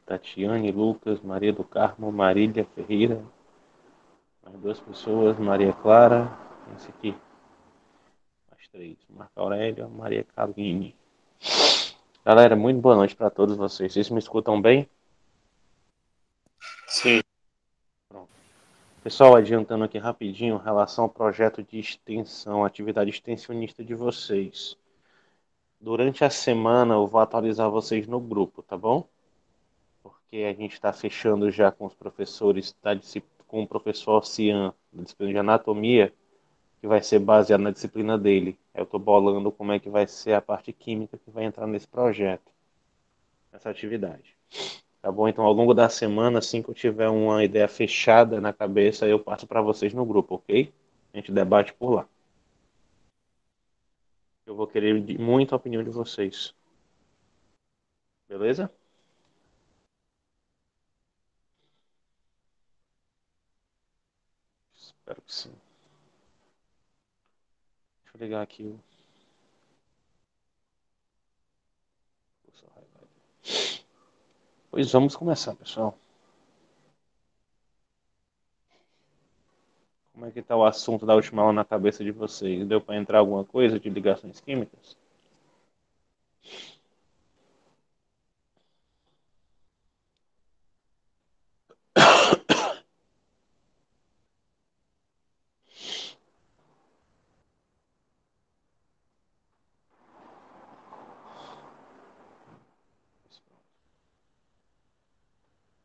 Tatiane, Lucas, Maria do Carmo, Marília Ferreira. Mais duas pessoas, Maria Clara. Esse aqui. Mais três. Marco Aurélio, Maria Carline. Galera, muito boa noite para todos vocês. Vocês me escutam bem? Sim. Pronto. Pessoal, adiantando aqui rapidinho, em relação ao projeto de extensão, atividade extensionista de vocês. Durante a semana eu vou atualizar vocês no grupo, tá bom? Porque a gente está fechando já com os professores, com o professor Cian, da disciplina de anatomia, que vai ser baseado na disciplina dele. Eu estou bolando como é que vai ser a parte química que vai entrar nesse projeto, nessa atividade. Tá bom? Então, ao longo da semana, assim que eu tiver uma ideia fechada na cabeça, eu passo para vocês no grupo, ok? A gente debate por lá. Eu vou querer muito a opinião de vocês. Beleza? Espero que sim. Deixa eu ligar aqui o. Pois vamos começar, pessoal. Como é que tá o assunto da última aula na cabeça de vocês? Deu para entrar alguma coisa de ligações químicas?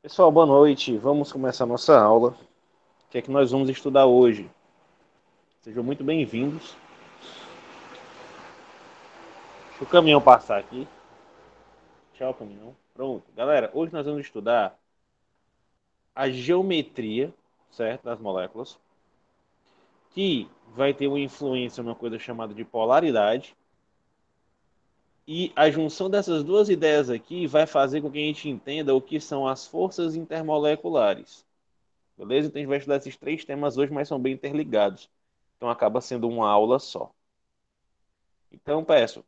Pessoal, boa noite. Vamos começar nossa aula. O que é que nós vamos estudar hoje? Sejam muito bem-vindos. Deixa o caminhão passar aqui. Tchau, caminhão. Pronto. Galera, hoje nós vamos estudar a geometria, certo, das moléculas, que vai ter uma influência numa coisa chamada de polaridade. E a junção dessas duas ideias aqui vai fazer com que a gente entenda o que são as forças intermoleculares. Beleza? Então a gente vai estudar esses três temas hoje, mas são bem interligados. Então acaba sendo uma aula só. Então peço,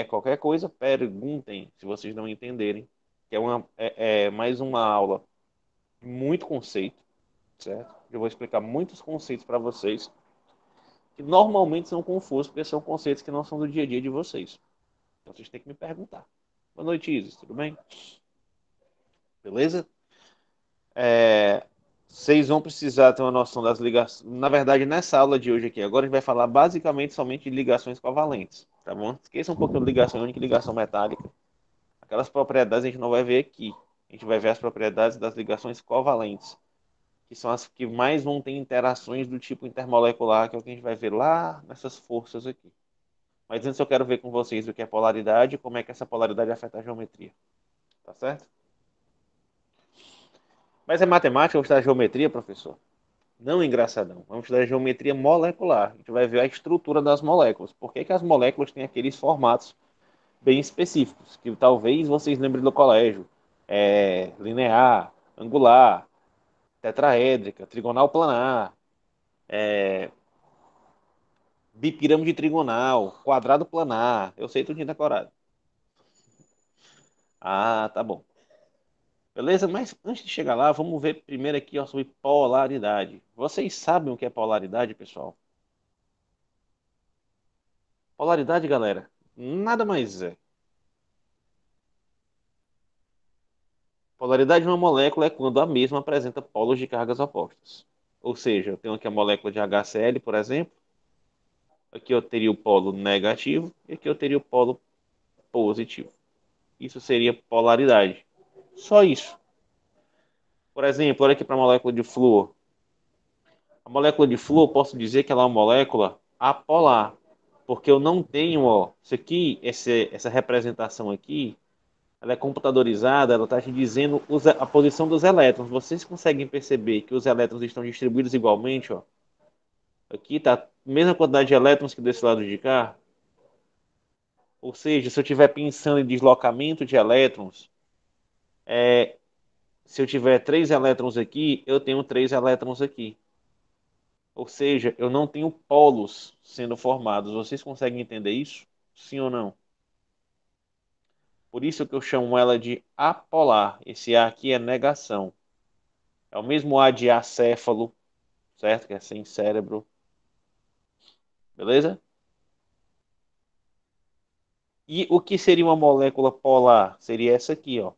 qualquer coisa, perguntem se vocês não entenderem. Que é mais uma aula de muito conceito, certo? Eu vou explicar muitos conceitos para vocês que normalmente são confusos, porque são conceitos que não são do dia a dia de vocês. Então vocês têm que me perguntar. Boa noite, Isis, tudo bem? Beleza? É, vocês vão precisar ter uma noção das ligações. Na verdade, nessa aula de hoje aqui, agora a gente vai falar basicamente somente de ligações covalentes, tá bom? Esqueça um pouquinho de ligação única e ligação metálica. Aquelas propriedades a gente não vai ver aqui. A gente vai ver as propriedades das ligações covalentes, que são as que mais vão ter interações do tipo intermolecular, que é o que a gente vai ver lá nessas forças aqui. Mas antes eu quero ver com vocês o que é polaridade e como é que essa polaridade afeta a geometria. Tá certo? Mas é matemática, vamos estudar geometria, professor? Não engraçadão. Vamos estudar geometria molecular. A gente vai ver a estrutura das moléculas. Por que, que as moléculas têm aqueles formatos bem específicos, que talvez vocês lembrem do colégio. Linear, angular, tetraédrica, trigonal planar, bipirâmide trigonal, quadrado planar. Eu sei tudo decorado. Ah, tá bom. Beleza? Mas antes de chegar lá, vamos ver primeiro aqui ó, sobre polaridade. Vocês sabem o que é polaridade, pessoal? Polaridade, galera, nada mais é. Polaridade de uma molécula é quando a mesma apresenta polos de cargas opostas. Ou seja, eu tenho aqui a molécula de HCl, por exemplo. Aqui eu teria o polo negativo e aqui eu teria o polo positivo. Isso seria polaridade. Só isso. Por exemplo, olha aqui para a molécula de flúor. A molécula de flúor, eu posso dizer que ela é uma molécula apolar, porque eu não tenho, ó, isso aqui, essa representação aqui, ela é computadorizada, ela está te dizendo a posição dos elétrons. Vocês conseguem perceber que os elétrons estão distribuídos igualmente, ó? Aqui está a mesma quantidade de elétrons que desse lado de cá. Ou seja, se eu estiver pensando em deslocamento de elétrons, se eu tiver três elétrons aqui, eu tenho três elétrons aqui. Ou seja, eu não tenho polos sendo formados. Vocês conseguem entender isso? Sim ou não? Por isso que eu chamo ela de apolar. Esse A aqui é negação. É o mesmo A de acéfalo, certo? Que é sem cérebro. Beleza? E o que seria uma molécula polar? Seria essa aqui, ó.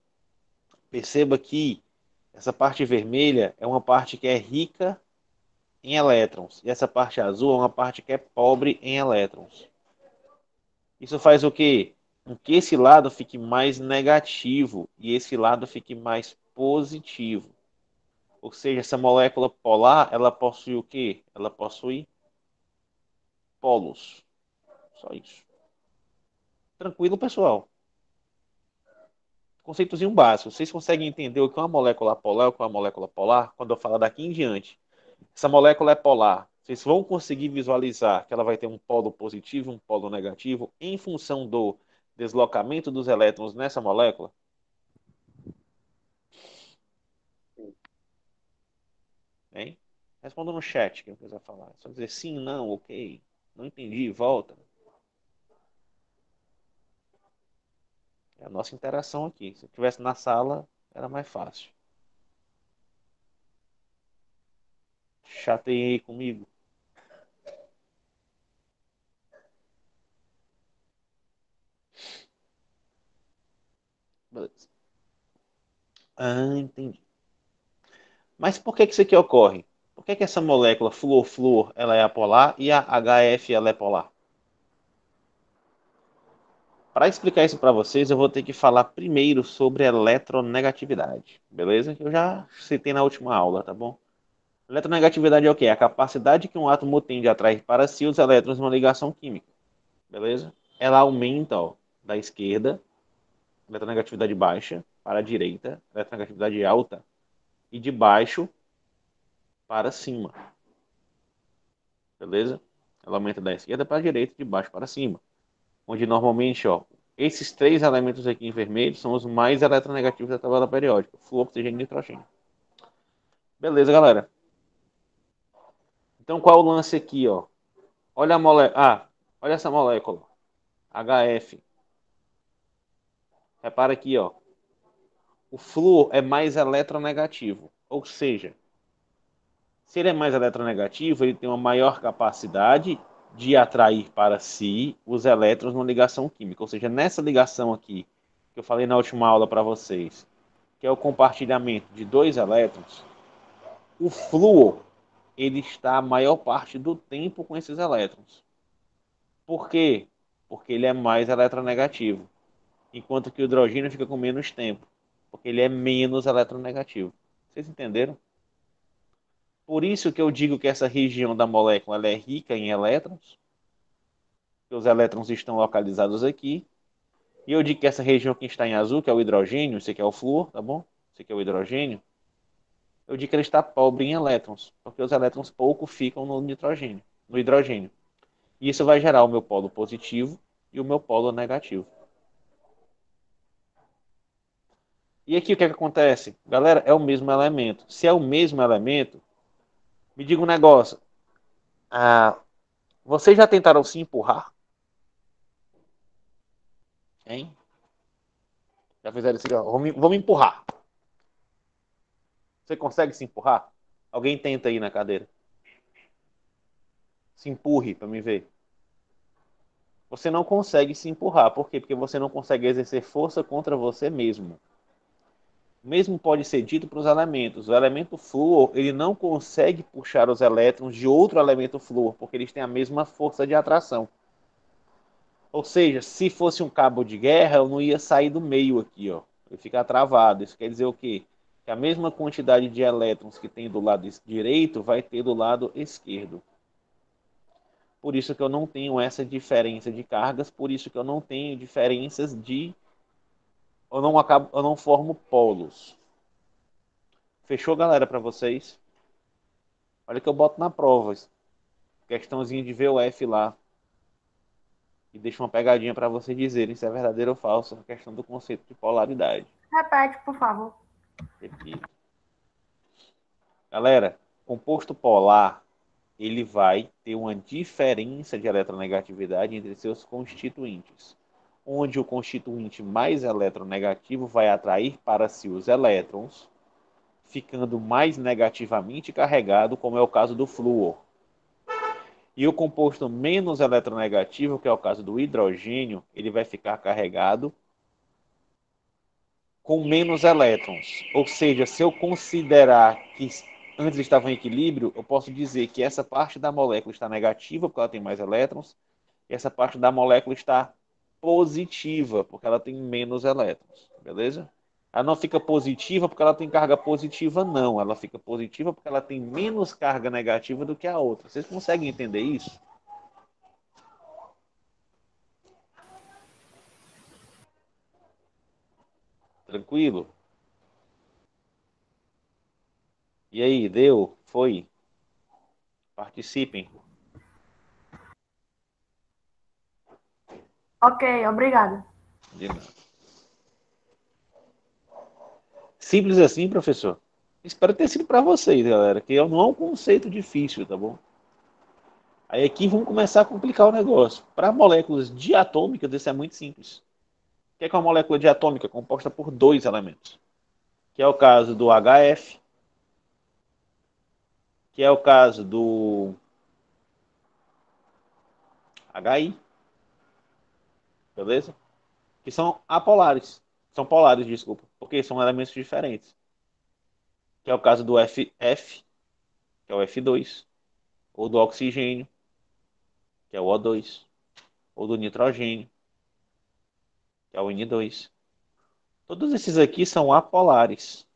Perceba que essa parte vermelha é uma parte que é rica em elétrons. E essa parte azul é uma parte que é pobre em elétrons. Isso faz o quê? Com que esse lado fique mais negativo e esse lado fique mais positivo. Ou seja, essa molécula polar, ela possui o quê? Ela possui polos. Só isso. Tranquilo, pessoal. Conceitozinho básico. Vocês conseguem entender o que é uma molécula polar e o que é uma molécula polar? Quando eu falar daqui em diante. Essa molécula é polar. Vocês vão conseguir visualizar que ela vai ter um polo positivo e um polo negativo em função do deslocamento dos elétrons nessa molécula? Hein? Responda no chat quem quiser falar. É só dizer sim, não, ok. Não entendi, volta. É a nossa interação aqui. Se eu estivesse na sala, era mais fácil. Chateei comigo. Beleza. Ah, entendi. Mas por que que isso aqui ocorre? Por que que essa molécula fluor-fluor ela é apolar e a HF ela é polar? Para explicar isso para vocês, eu vou ter que falar primeiro sobre eletronegatividade, beleza? Eu já citei na última aula, tá bom? Eletronegatividade é o quê? É a capacidade que um átomo tem de atrair para si os elétrons numa ligação química, beleza? Ela aumenta, ó, da esquerda, eletronegatividade baixa, para a direita, eletronegatividade alta, e de baixo para cima, beleza? Ela aumenta da esquerda para a direita, de baixo para cima. Onde normalmente, ó, esses três elementos aqui em vermelho são os mais eletronegativos da tabela periódica: flúor, oxigênio e nitrogênio. Beleza, galera? Então, qual é o lance aqui, ó? Olha a molécula. Ah, olha essa molécula. HF. Repara aqui, ó. O flúor é mais eletronegativo. Ou seja, se ele é mais eletronegativo, ele tem uma maior capacidade de atrair para si os elétrons numa ligação química. Ou seja, nessa ligação aqui, que eu falei na última aula para vocês, que é o compartilhamento de dois elétrons, o flúor ele está a maior parte do tempo com esses elétrons. Por quê? Porque ele é mais eletronegativo, enquanto que o hidrogênio fica com menos tempo, porque ele é menos eletronegativo. Vocês entenderam? Por isso que eu digo que essa região da molécula ela é rica em elétrons, que os elétrons estão localizados aqui, e eu digo que essa região que está em azul, que é o hidrogênio, esse aqui é o flúor, tá bom? Esse aqui é o hidrogênio, eu digo que ele está pobre em elétrons, porque os elétrons pouco ficam no nitrogênio, no hidrogênio. E isso vai gerar o meu polo positivo e o meu polo negativo. E aqui o que é que acontece? Galera, é o mesmo elemento. Se é o mesmo elemento, me diga um negócio. Ah, vocês já tentaram se empurrar? Hein? Já fizeram isso? Vamos empurrar. Você consegue se empurrar? Alguém tenta aí na cadeira. Se empurre para me ver. Você não consegue se empurrar. Por quê? Porque você não consegue exercer força contra você mesmo. O mesmo pode ser dito para os elementos. O elemento flúor, ele não consegue puxar os elétrons de outro elemento flúor, porque eles têm a mesma força de atração. Ou seja, se fosse um cabo de guerra, eu não ia sair do meio aqui, ó. Eu ia ficar travado. Isso quer dizer o quê? Que a mesma quantidade de elétrons que tem do lado direito vai ter do lado esquerdo. Por isso que eu não tenho essa diferença de cargas, por isso que eu não tenho diferenças de. Eu não formo polos. Fechou, galera, para vocês? Olha que eu boto na prova. Questãozinha de VOF lá. E deixo uma pegadinha para vocês dizerem se é verdadeiro ou falso a questão do conceito de polaridade. Repete, por favor. Repito. Galera, composto polar, ele vai ter uma diferença de eletronegatividade entre seus constituintes. onde o constituinte mais eletronegativo vai atrair para si os elétrons, ficando mais negativamente carregado, como é o caso do flúor. E o composto menos eletronegativo, que é o caso do hidrogênio, ele vai ficar carregado com menos elétrons. Ou seja, se eu considerar que antes estava em equilíbrio, eu posso dizer que essa parte da molécula está negativa, porque ela tem mais elétrons, e essa parte da molécula está positiva, porque ela tem menos elétrons. Beleza? Ela não fica positiva porque ela tem carga positiva, não. Ela fica positiva porque ela tem menos carga negativa do que a outra. Vocês conseguem entender isso? Tranquilo? E aí, deu? Foi? Participem. Ok, obrigada. De nada. Simples assim, professor. Espero ter sido para vocês, galera, que não é um conceito difícil, tá bom? Aí aqui vamos começar a complicar o negócio. Para moléculas diatômicas, isso é muito simples. O que é uma molécula diatômica? Composta por dois elementos. Que é o caso do HF, que é o caso do HI, beleza? Que são apolares. São polares, desculpa, porque são elementos diferentes. Que é o caso do FF, que é o F2, ou do oxigênio, que é o O2, ou do nitrogênio, que é o N2. Todos esses aqui são apolares.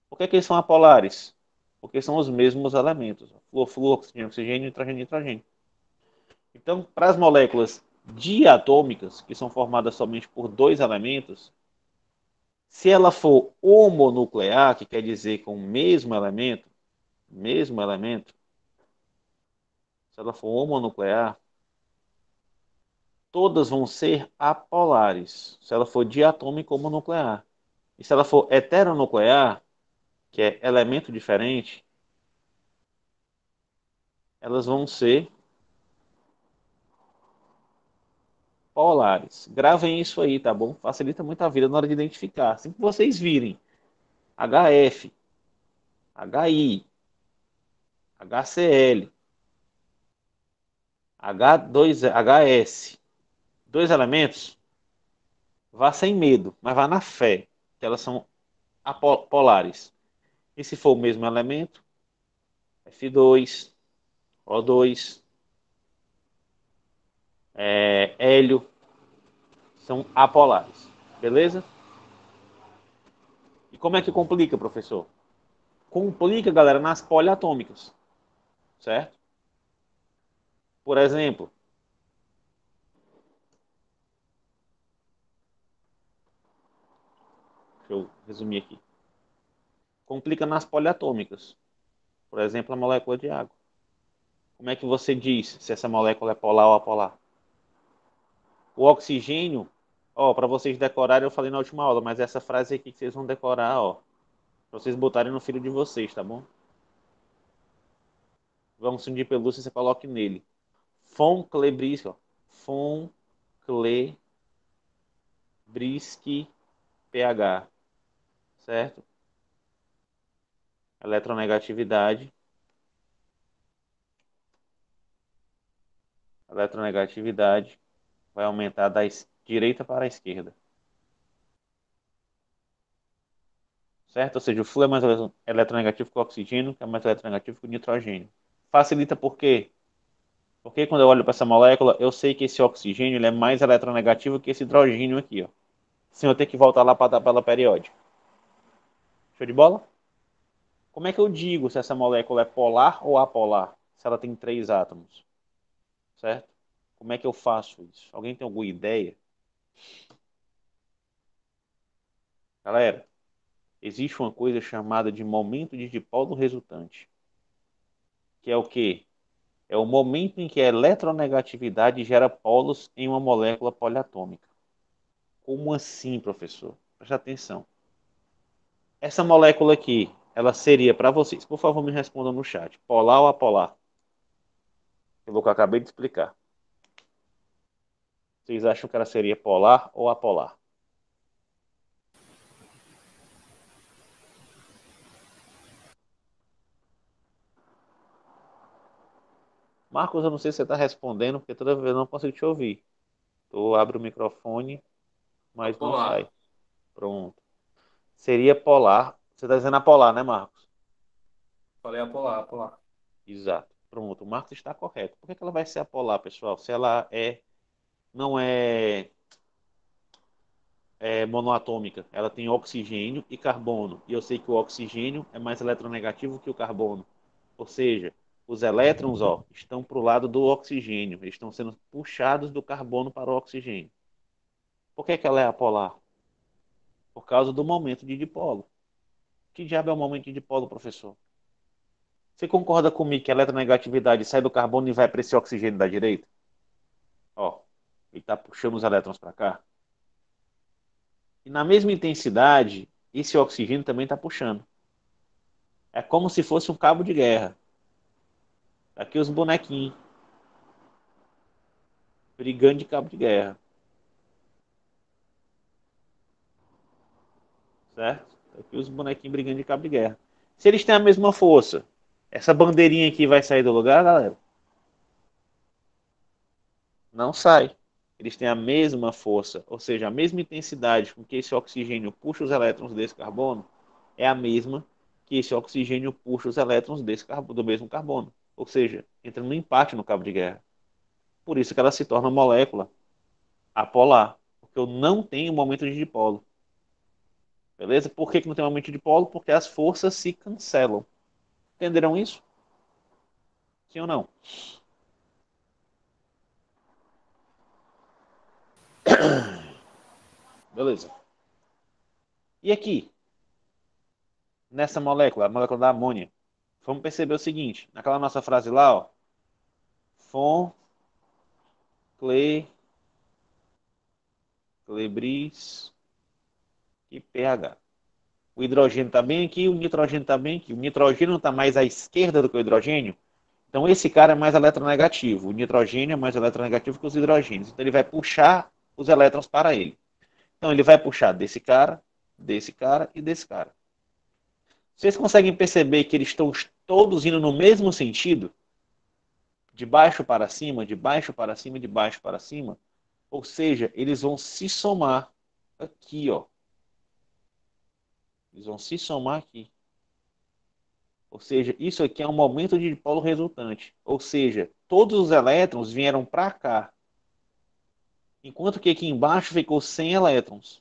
Por que eles são apolares? Porque são os mesmos elementos. Flúor, flúor, oxigênio, oxigênio, nitrogênio, nitrogênio. Então, para as moléculas diatômicas, que são formadas somente por dois elementos, se ela for homonuclear, que quer dizer com o mesmo elemento, se ela for homonuclear, todas vão ser apolares. Se ela for diatômica homonuclear. E se ela for heteronuclear, que é elemento diferente, elas vão ser polares. Gravem isso aí, tá bom? Facilita muito a vida na hora de identificar. Assim que vocês virem HF, HI, HCl, H2, HS, dois elementos, vá sem medo, mas vá na fé, que elas são polares. E se for o mesmo elemento, F2, O2, hélio, são apolares. Beleza? E como é que complica, professor? Complica, galera, nas poliatômicas, certo? Por exemplo, deixa eu resumir aqui. Complica nas poliatômicas. Por exemplo, a molécula de água. Como é que você diz se essa molécula é polar ou apolar? O oxigênio, ó, para vocês decorarem, eu falei na última aula, mas essa frase aqui que vocês vão decorar, ó, para vocês botarem no filho de vocês, tá bom? Vamos de pelúcia, você coloque nele. Von Klebriski, ó. Von Klebriski pH, certo? Eletronegatividade. Eletronegatividade vai aumentar da direita para a esquerda. Certo? Ou seja, o flúor é mais eletronegativo que o oxigênio, que é mais eletronegativo que o nitrogênio. Facilita por quê? Porque quando eu olho para essa molécula, eu sei que esse oxigênio ele é mais eletronegativo que esse hidrogênio aqui, ó. Sem eu ter que voltar lá para a tabela periódica. Show de bola? Como é que eu digo se essa molécula é polar ou apolar? Se ela tem três átomos, certo? Como é que eu faço isso? Alguém tem alguma ideia? Galera, existe uma coisa chamada de momento de dipolo resultante, que é o quê? É o momento em que a eletronegatividade gera polos em uma molécula poliatômica. Como assim, professor? Preste atenção. Essa molécula aqui, ela seria para vocês. Por favor, me respondam no chat. Polar ou apolar? Pelo que eu acabei de explicar. Vocês acham que ela seria polar ou apolar? Marcos, eu não sei se você está respondendo, porque toda vez eu não consigo te ouvir. Tu abre o microfone, mas não sai. Apolar. Pronto. Seria polar. Você está dizendo apolar, né, Marcos? Falei apolar, apolar. Exato. Pronto. O Marcos está correto. Por que que ela vai ser apolar, pessoal? Se ela não é monoatômica, ela tem oxigênio e carbono. E eu sei que o oxigênio é mais eletronegativo que o carbono. Ou seja, os elétrons, ó, estão para o lado do oxigênio. Eles estão sendo puxados do carbono para o oxigênio. Por que que ela é apolar? Por causa do momento de dipolo. Que diabo é o momento de dipolo, professor? Você concorda comigo que a eletronegatividade sai do carbono e vai para esse oxigênio da direita? Ó, ele está puxando os elétrons para cá. E na mesma intensidade, esse oxigênio também está puxando. É como se fosse um cabo de guerra. Aqui os bonequinhos brigando de cabo de guerra, certo? Aqui os bonequinhos brigando de cabo de guerra. Se eles têm a mesma força, essa bandeirinha aqui vai sair do lugar, galera? Não sai. Eles têm a mesma força, ou seja, a mesma intensidade com que esse oxigênio puxa os elétrons desse carbono é a mesma que esse oxigênio puxa os elétrons do mesmo carbono. Ou seja, entra no empate no cabo de guerra. Por isso que ela se torna molécula apolar, porque eu não tenho momento de dipolo. Beleza? Por que, que não tem momento de dipolo? Porque as forças se cancelam. Entenderam isso? Sim ou não? Beleza. E aqui, nessa molécula, a molécula da amônia, vamos perceber o seguinte: naquela nossa frase lá, ó, Fon, Cle, Clebris e pH. O hidrogênio está bem aqui, o nitrogênio está bem aqui. O nitrogênio está mais à esquerda do que o hidrogênio. Então esse cara é mais eletronegativo. O nitrogênio é mais eletronegativo que os hidrogênios. Então ele vai puxar os elétrons para ele. Então ele vai puxar desse cara e desse cara. Vocês conseguem perceber que eles estão todos indo no mesmo sentido? De baixo para cima, de baixo para cima, de baixo para cima? Ou seja, eles vão se somar aqui, ó. Eles vão se somar aqui. Ou seja, isso aqui é um momento de dipolo resultante. Ou seja, todos os elétrons vieram para cá, enquanto que aqui embaixo ficou sem elétrons.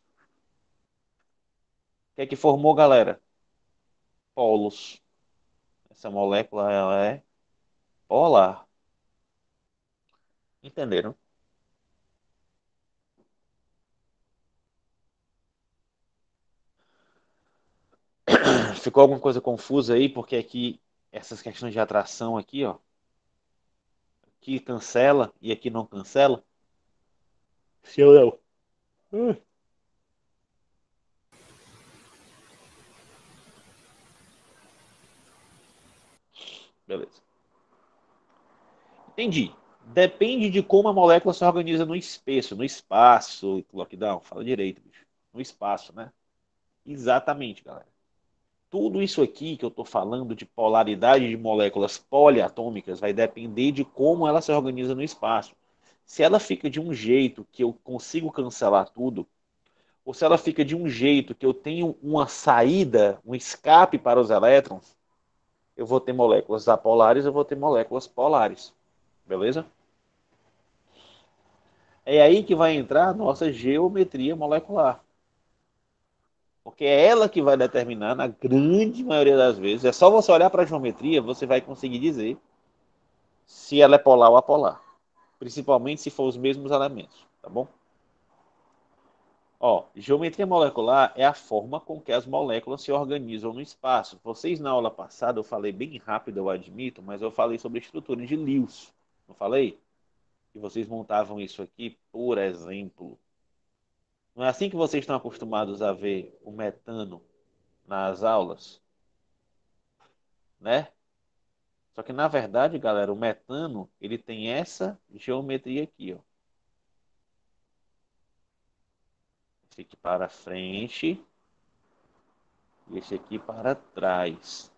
O que é que formou, galera? Polos. Essa molécula ela é polar. Entenderam? Ficou alguma coisa confusa aí? Porque aqui, essas questões de atração aqui, ó. Aqui cancela e aqui não cancela. Sim ou não? Beleza. Entendi. Depende de como a molécula se organiza no espaço, lockdown, fala direito, bicho. No espaço, né? Exatamente, galera. Tudo isso aqui que eu estou falando de polaridade de moléculas poliatômicas vai depender de como ela se organiza no espaço. Se ela fica de um jeito que eu consigo cancelar tudo, ou se ela fica de um jeito que eu tenho uma saída, um escape para os elétrons, eu vou ter moléculas apolares, eu vou ter moléculas polares. Beleza? É aí que vai entrar a nossa geometria molecular. Porque é ela que vai determinar, na grande maioria das vezes, é só você olhar para a geometria, você vai conseguir dizer se ela é polar ou apolar. Principalmente se for os mesmos elementos, tá bom? Ó, geometria molecular é a forma com que as moléculas se organizam no espaço. Vocês na aula passada, eu falei bem rápido, eu admito, mas eu falei sobre a estrutura de Lewis. Não falei? E vocês montavam isso aqui, por exemplo. Não é assim que vocês estão acostumados a ver o metano nas aulas, né? Só que na verdade, galera, o metano, ele tem essa geometria aqui, ó. Esse aqui para frente e esse aqui para trás.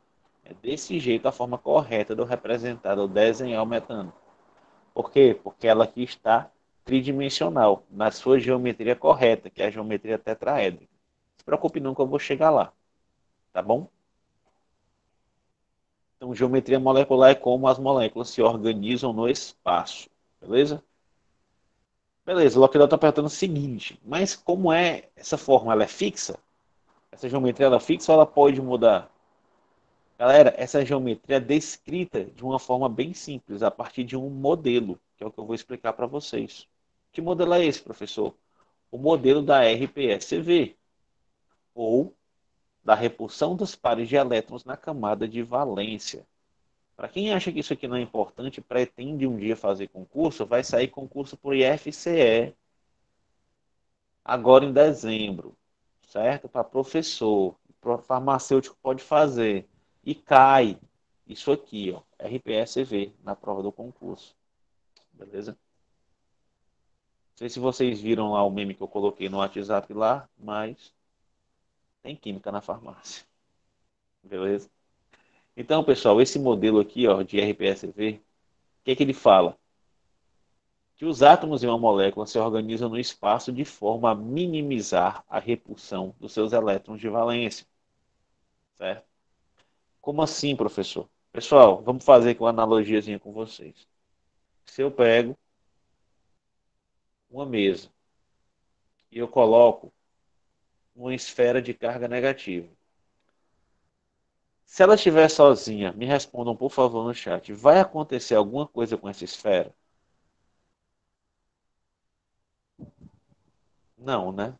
É desse jeito a forma correta de eu representar, de eu desenhar o metano. Por quê? Porque ela aqui está tridimensional, na sua geometria correta, que é a geometria tetraédrica. Não se preocupe não que eu vou chegar lá, tá bom? Então, geometria molecular é como as moléculas se organizam no espaço, beleza? Beleza, o Lockdown está perguntando o seguinte, mas como é essa forma? Ela é fixa? Essa geometria ela é fixa ou ela pode mudar? Galera, essa geometria é descrita de uma forma bem simples, a partir de um modelo, que é o que eu vou explicar para vocês. Que modelo é esse, professor? O modelo da RPSV, ou da repulsão dos pares de elétrons na camada de valência. Para quem acha que isso aqui não é importante, pretende um dia fazer concurso, vai sair concurso por IFCE agora em dezembro, certo? Para professor, para farmacêutico pode fazer. E cai isso aqui, ó, RPSV, na prova do concurso. Beleza? Não sei se vocês viram lá o meme que eu coloquei no WhatsApp lá, mas tem química na farmácia. Beleza? Então, pessoal, esse modelo aqui, ó, de RPSV, o que é que ele fala? Que os átomos em uma molécula se organizam no espaço de forma a minimizar a repulsão dos seus elétrons de valência, certo? Como assim, professor? Pessoal, vamos fazer aqui uma analogiazinha com vocês. Se eu pego uma mesa e eu coloco uma esfera de carga negativa, se ela estiver sozinha, me respondam por favor no chat, vai acontecer alguma coisa com essa esfera? Não, né?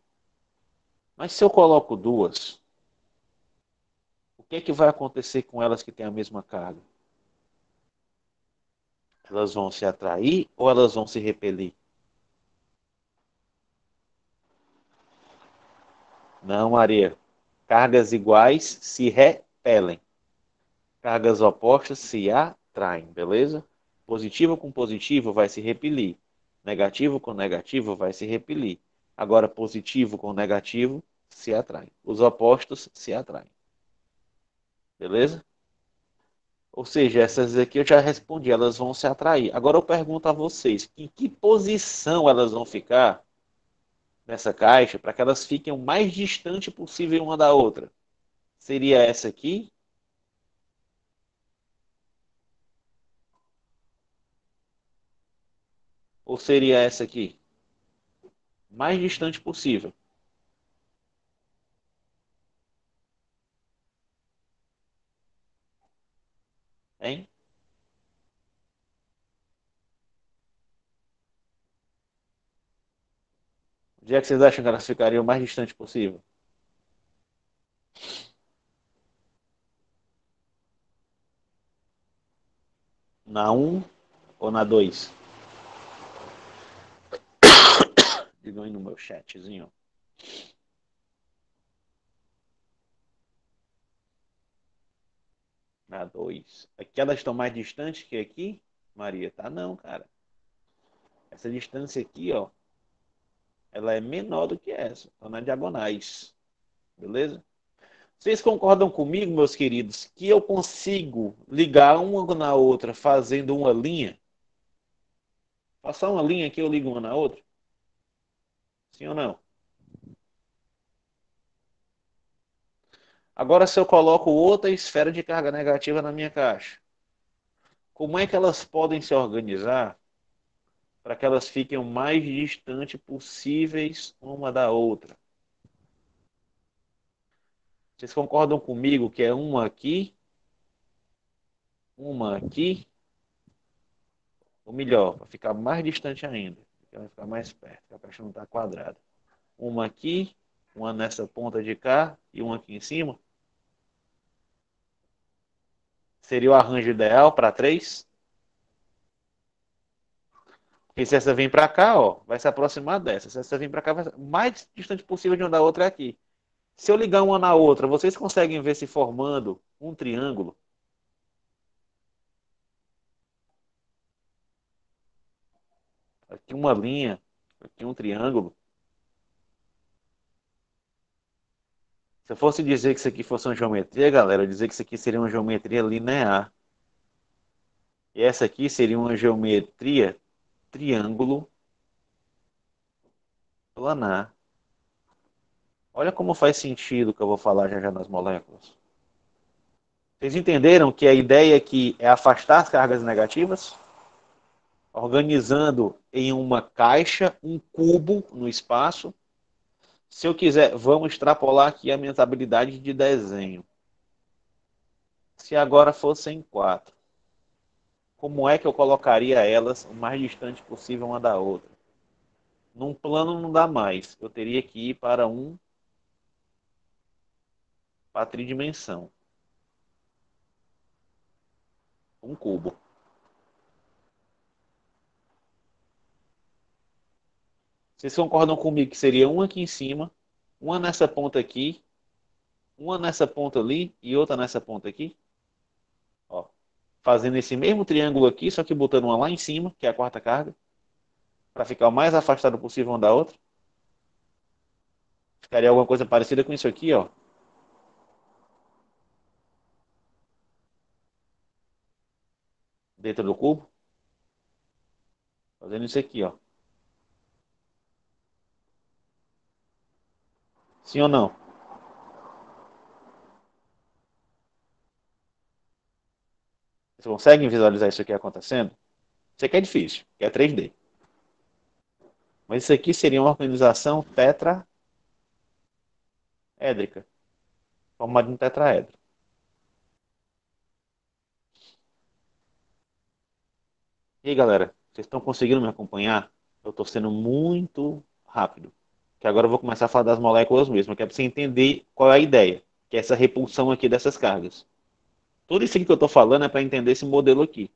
Mas se eu coloco duas, o que é que vai acontecer com elas que têm a mesma carga? Elas vão se atrair ou elas vão se repelir? Não, Maria. Cargas iguais se repelem. Cargas opostas se atraem, beleza? Positivo com positivo vai se repelir. Negativo com negativo vai se repelir. Agora, positivo com negativo se atraem. Os opostos se atraem. Beleza? Ou seja, essas aqui eu já respondi, elas vão se atrair. Agora eu pergunto a vocês, em que posição elas vão ficar nessa caixa para que elas fiquem o mais distante possível uma da outra? Seria essa aqui? Ou seria essa aqui? Mais distante possível. Hein? Onde é que vocês acham que elas ficariam o mais distante possível? Na um ou na 2? Digam aí no meu chatzinho. Na 2. Aqui elas estão mais distantes que aqui? Maria, tá não, cara. Essa distância aqui, ó, ela é menor do que essa. Estão nas diagonais. Beleza? Vocês concordam comigo, meus queridos, que eu consigo ligar uma na outra fazendo uma linha? Passar uma linha aqui, eu ligo uma na outra? Sim ou não? Agora, se eu coloco outra esfera de carga negativa na minha caixa, como é que elas podem se organizar para que elas fiquem o mais distante possíveis uma da outra? Vocês concordam comigo que é uma aqui, ou melhor, para ficar mais distante ainda, porque vai ficar mais perto, que a caixa não está quadrada. Uma aqui, uma nessa ponta de cá e uma aqui em cima? Seria o arranjo ideal para três? Porque se essa vir para cá, ó, vai se aproximar dessa. Se essa vir para cá, vai ser o mais distante possível de uma da outra é aqui. Se eu ligar uma na outra, vocês conseguem ver se formando um triângulo? Aqui uma linha, aqui um triângulo. Se eu fosse dizer que isso aqui fosse uma geometria, galera, eu dizer que isso aqui seria uma geometria linear. E essa aqui seria uma geometria triângulo planar. Olha como faz sentido o que eu vou falar já já nas moléculas. Vocês entenderam que a ideia aqui é afastar as cargas negativas? Organizando em uma caixa, um cubo no espaço. Se eu quiser, vamos extrapolar aqui a minha habilidade de desenho. Se agora fossem quatro, como é que eu colocaria elas o mais distante possível uma da outra? Num plano não dá mais. Eu teria que ir para a tridimensão. Um cubo. Vocês concordam comigo que seria uma aqui em cima, uma nessa ponta aqui, uma nessa ponta ali e outra nessa ponta aqui? Ó, fazendo esse mesmo triângulo aqui, só que botando uma lá em cima, que é a quarta carga, para ficar o mais afastado possível uma da outra. Ficaria alguma coisa parecida com isso aqui, ó. Dentro do cubo. Fazendo isso aqui, ó. Sim ou não? Vocês conseguem visualizar isso aqui acontecendo? Isso aqui é difícil, que é 3D. Mas isso aqui seria uma organização tetraédrica, formada de um tetraedro. E aí, galera, vocês estão conseguindo me acompanhar? Eu estou sendo muito rápido. Que agora eu vou começar a falar das moléculas mesmo, que é para você entender qual é a ideia, que é essa repulsão aqui dessas cargas. Tudo isso aqui que eu estou falando é para entender esse modelo aqui,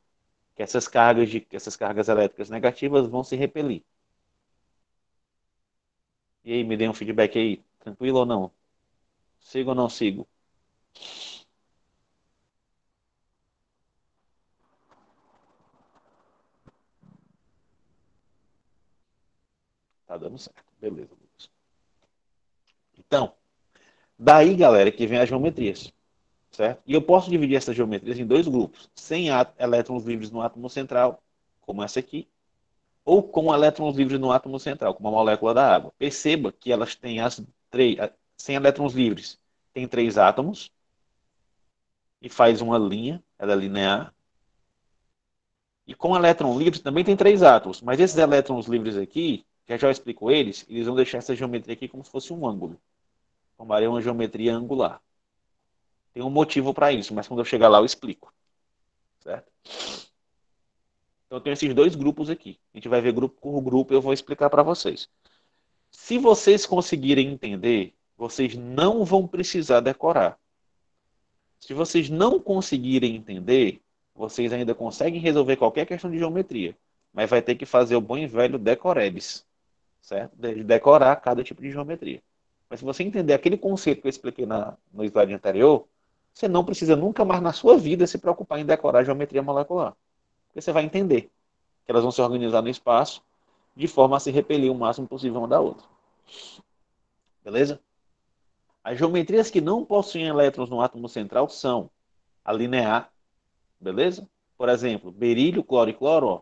que essas cargas elétricas negativas vão se repelir. E aí, me dê um feedback aí, tranquilo ou não? Sigo ou não sigo? Tá dando certo. Beleza, Lucas. Então, daí, galera, que vem as geometrias, certo? E eu posso dividir essas geometrias em dois grupos, sem elétrons livres no átomo central, como essa aqui, ou com elétrons livres no átomo central, como a molécula da água. Perceba que elas têm as três, sem elétrons livres, tem três átomos, e faz uma linha, ela é linear. E com elétrons livres também tem três átomos, mas esses elétrons livres aqui, que já explico eles, eles vão deixar essa geometria aqui como se fosse um ângulo. Formaria uma geometria angular. Tem um motivo para isso, mas quando eu chegar lá eu explico. Certo? Então eu tenho esses dois grupos aqui. A gente vai ver grupo por grupo e eu vou explicar para vocês. Se vocês conseguirem entender, vocês não vão precisar decorar. Se vocês não conseguirem entender, vocês ainda conseguem resolver qualquer questão de geometria. Mas vai ter que fazer o bom e velho decorebes, certo? De decorar cada tipo de geometria. Mas se você entender aquele conceito que eu expliquei no slide anterior, você não precisa nunca mais na sua vida se preocupar em decorar a geometria molecular. Porque você vai entender que elas vão se organizar no espaço de forma a se repelir o máximo possível uma da outra. Beleza? As geometrias que não possuem elétrons no átomo central são a linear, beleza? Por exemplo, berílio, cloro e cloro, ó.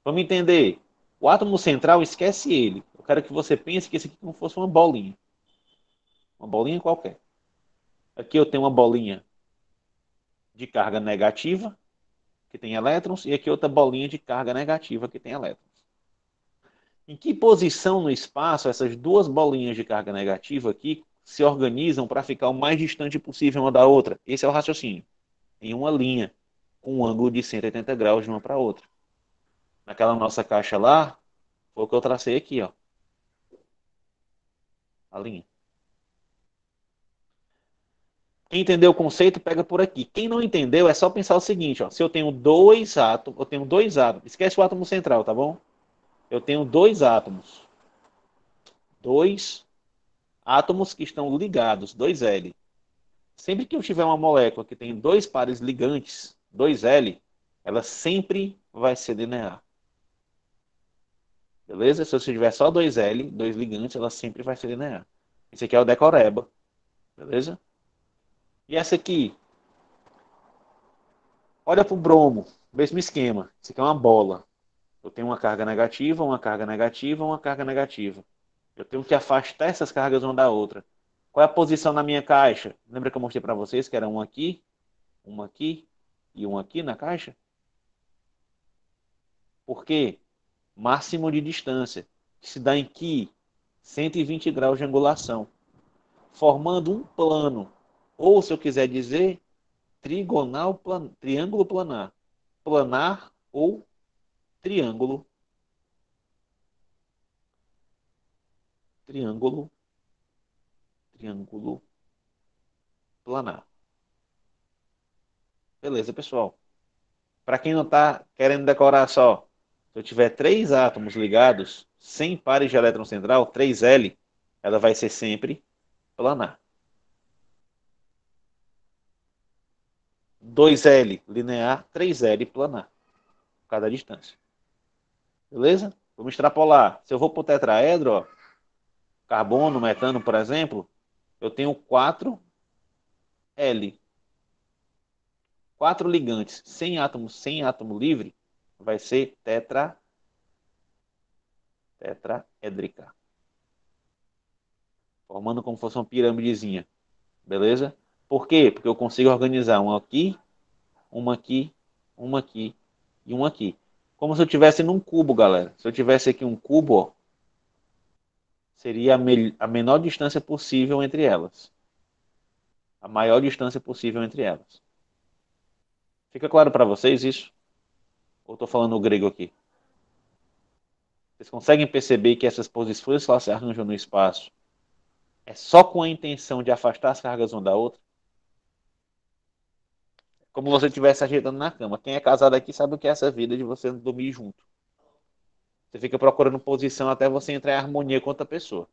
Vamos entender. O átomo central, esquece ele. Eu quero que você pense que esse aqui como fosse uma bolinha. Uma bolinha qualquer. Aqui eu tenho uma bolinha de carga negativa, que tem elétrons, e aqui outra bolinha de carga negativa, que tem elétrons. Em que posição no espaço essas duas bolinhas de carga negativa aqui se organizam para ficar o mais distante possível uma da outra? Esse é o raciocínio. Em uma linha, com um ângulo de 180 graus de uma para outra. Naquela nossa caixa lá, foi o que eu tracei aqui, ó. A linha. Quem entendeu o conceito, pega por aqui. Quem não entendeu, é só pensar o seguinte, ó. Se eu tenho dois átomos, esquece o átomo central, tá bom? Eu tenho dois átomos que estão ligados, dois L. Sempre que eu tiver uma molécula que tem dois pares ligantes, dois L, ela sempre vai ser linear. Beleza? Se você tiver só dois L, dois ligantes, ela sempre vai ser linear. Esse aqui é o decoreba. Beleza? E essa aqui, olha para o bromo, mesmo esquema. Isso aqui é uma bola. Eu tenho uma carga negativa, uma carga negativa, uma carga negativa. Eu tenho que afastar essas cargas uma da outra. Qual é a posição na minha caixa? Lembra que eu mostrei para vocês que era um aqui e um aqui na caixa? Por quê? Máximo de distância, que se dá em que 120 graus de angulação, formando um plano. Ou, se eu quiser dizer, triângulo planar. Planar ou triângulo, triângulo, triângulo planar. Beleza, pessoal? Para quem não está querendo decorar só, se eu tiver três átomos ligados, sem pares de elétron central, 3L, ela vai ser sempre planar. 2L linear, 3L planar, cada distância. Beleza? Vamos extrapolar. Se eu vou para o tetraedro, ó, carbono, metano, por exemplo, eu tenho 4L. 4 ligantes sem átomo livre, vai ser tetraédrica. Formando como se fosse uma piramidezinha. Beleza? Por quê? Porque eu consigo organizar uma aqui, uma aqui, uma aqui e uma aqui. Como se eu tivesse num cubo, galera. Se eu tivesse aqui um cubo, ó, seria a menor distância possível entre elas. A maior distância possível entre elas. Fica claro para vocês isso? Ou estou falando o grego aqui? Vocês conseguem perceber que essas posições que elas se arranjam no espaço é só com a intenção de afastar as cargas uma da outra? Como você estivesse ajeitando na cama. Quem é casado aqui sabe o que é essa vida de você dormir junto. Você fica procurando posição até você entrar em harmonia com outra pessoa.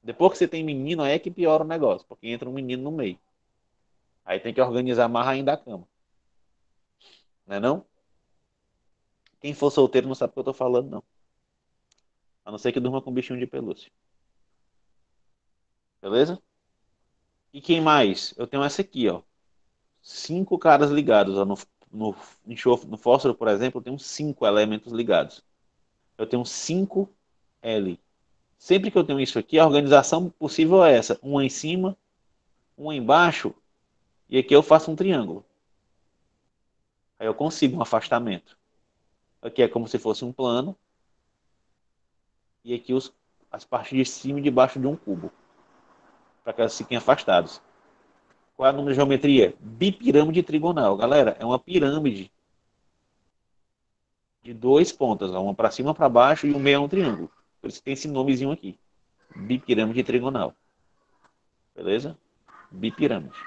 Depois que você tem menino, aí é que piora o negócio, porque entra um menino no meio. Aí tem que organizar mais ainda a cama. Não é não? Quem for solteiro não sabe o que eu tô falando, não. A não ser que durma com um bichinho de pelúcia. Beleza? E quem mais? Eu tenho essa aqui, ó. 5 caras ligados. Ó. No enxofre, no fósforo, por exemplo, eu tenho 5 elementos ligados. Eu tenho 5L. Sempre que eu tenho isso aqui, a organização possível é essa. Um em cima, um embaixo, e aqui eu faço um triângulo. Aí eu consigo um afastamento. Aqui é como se fosse um plano, e aqui as partes de cima e de baixo de um cubo, para que elas fiquem afastadas. Qual é a nome da geometria? Bipirâmide trigonal. Galera, é uma pirâmide de 2 pontas, uma para cima, para baixo, e o meio é um triângulo. Por isso que tem esse nomezinho aqui. Bipirâmide trigonal. Beleza? Bipirâmide.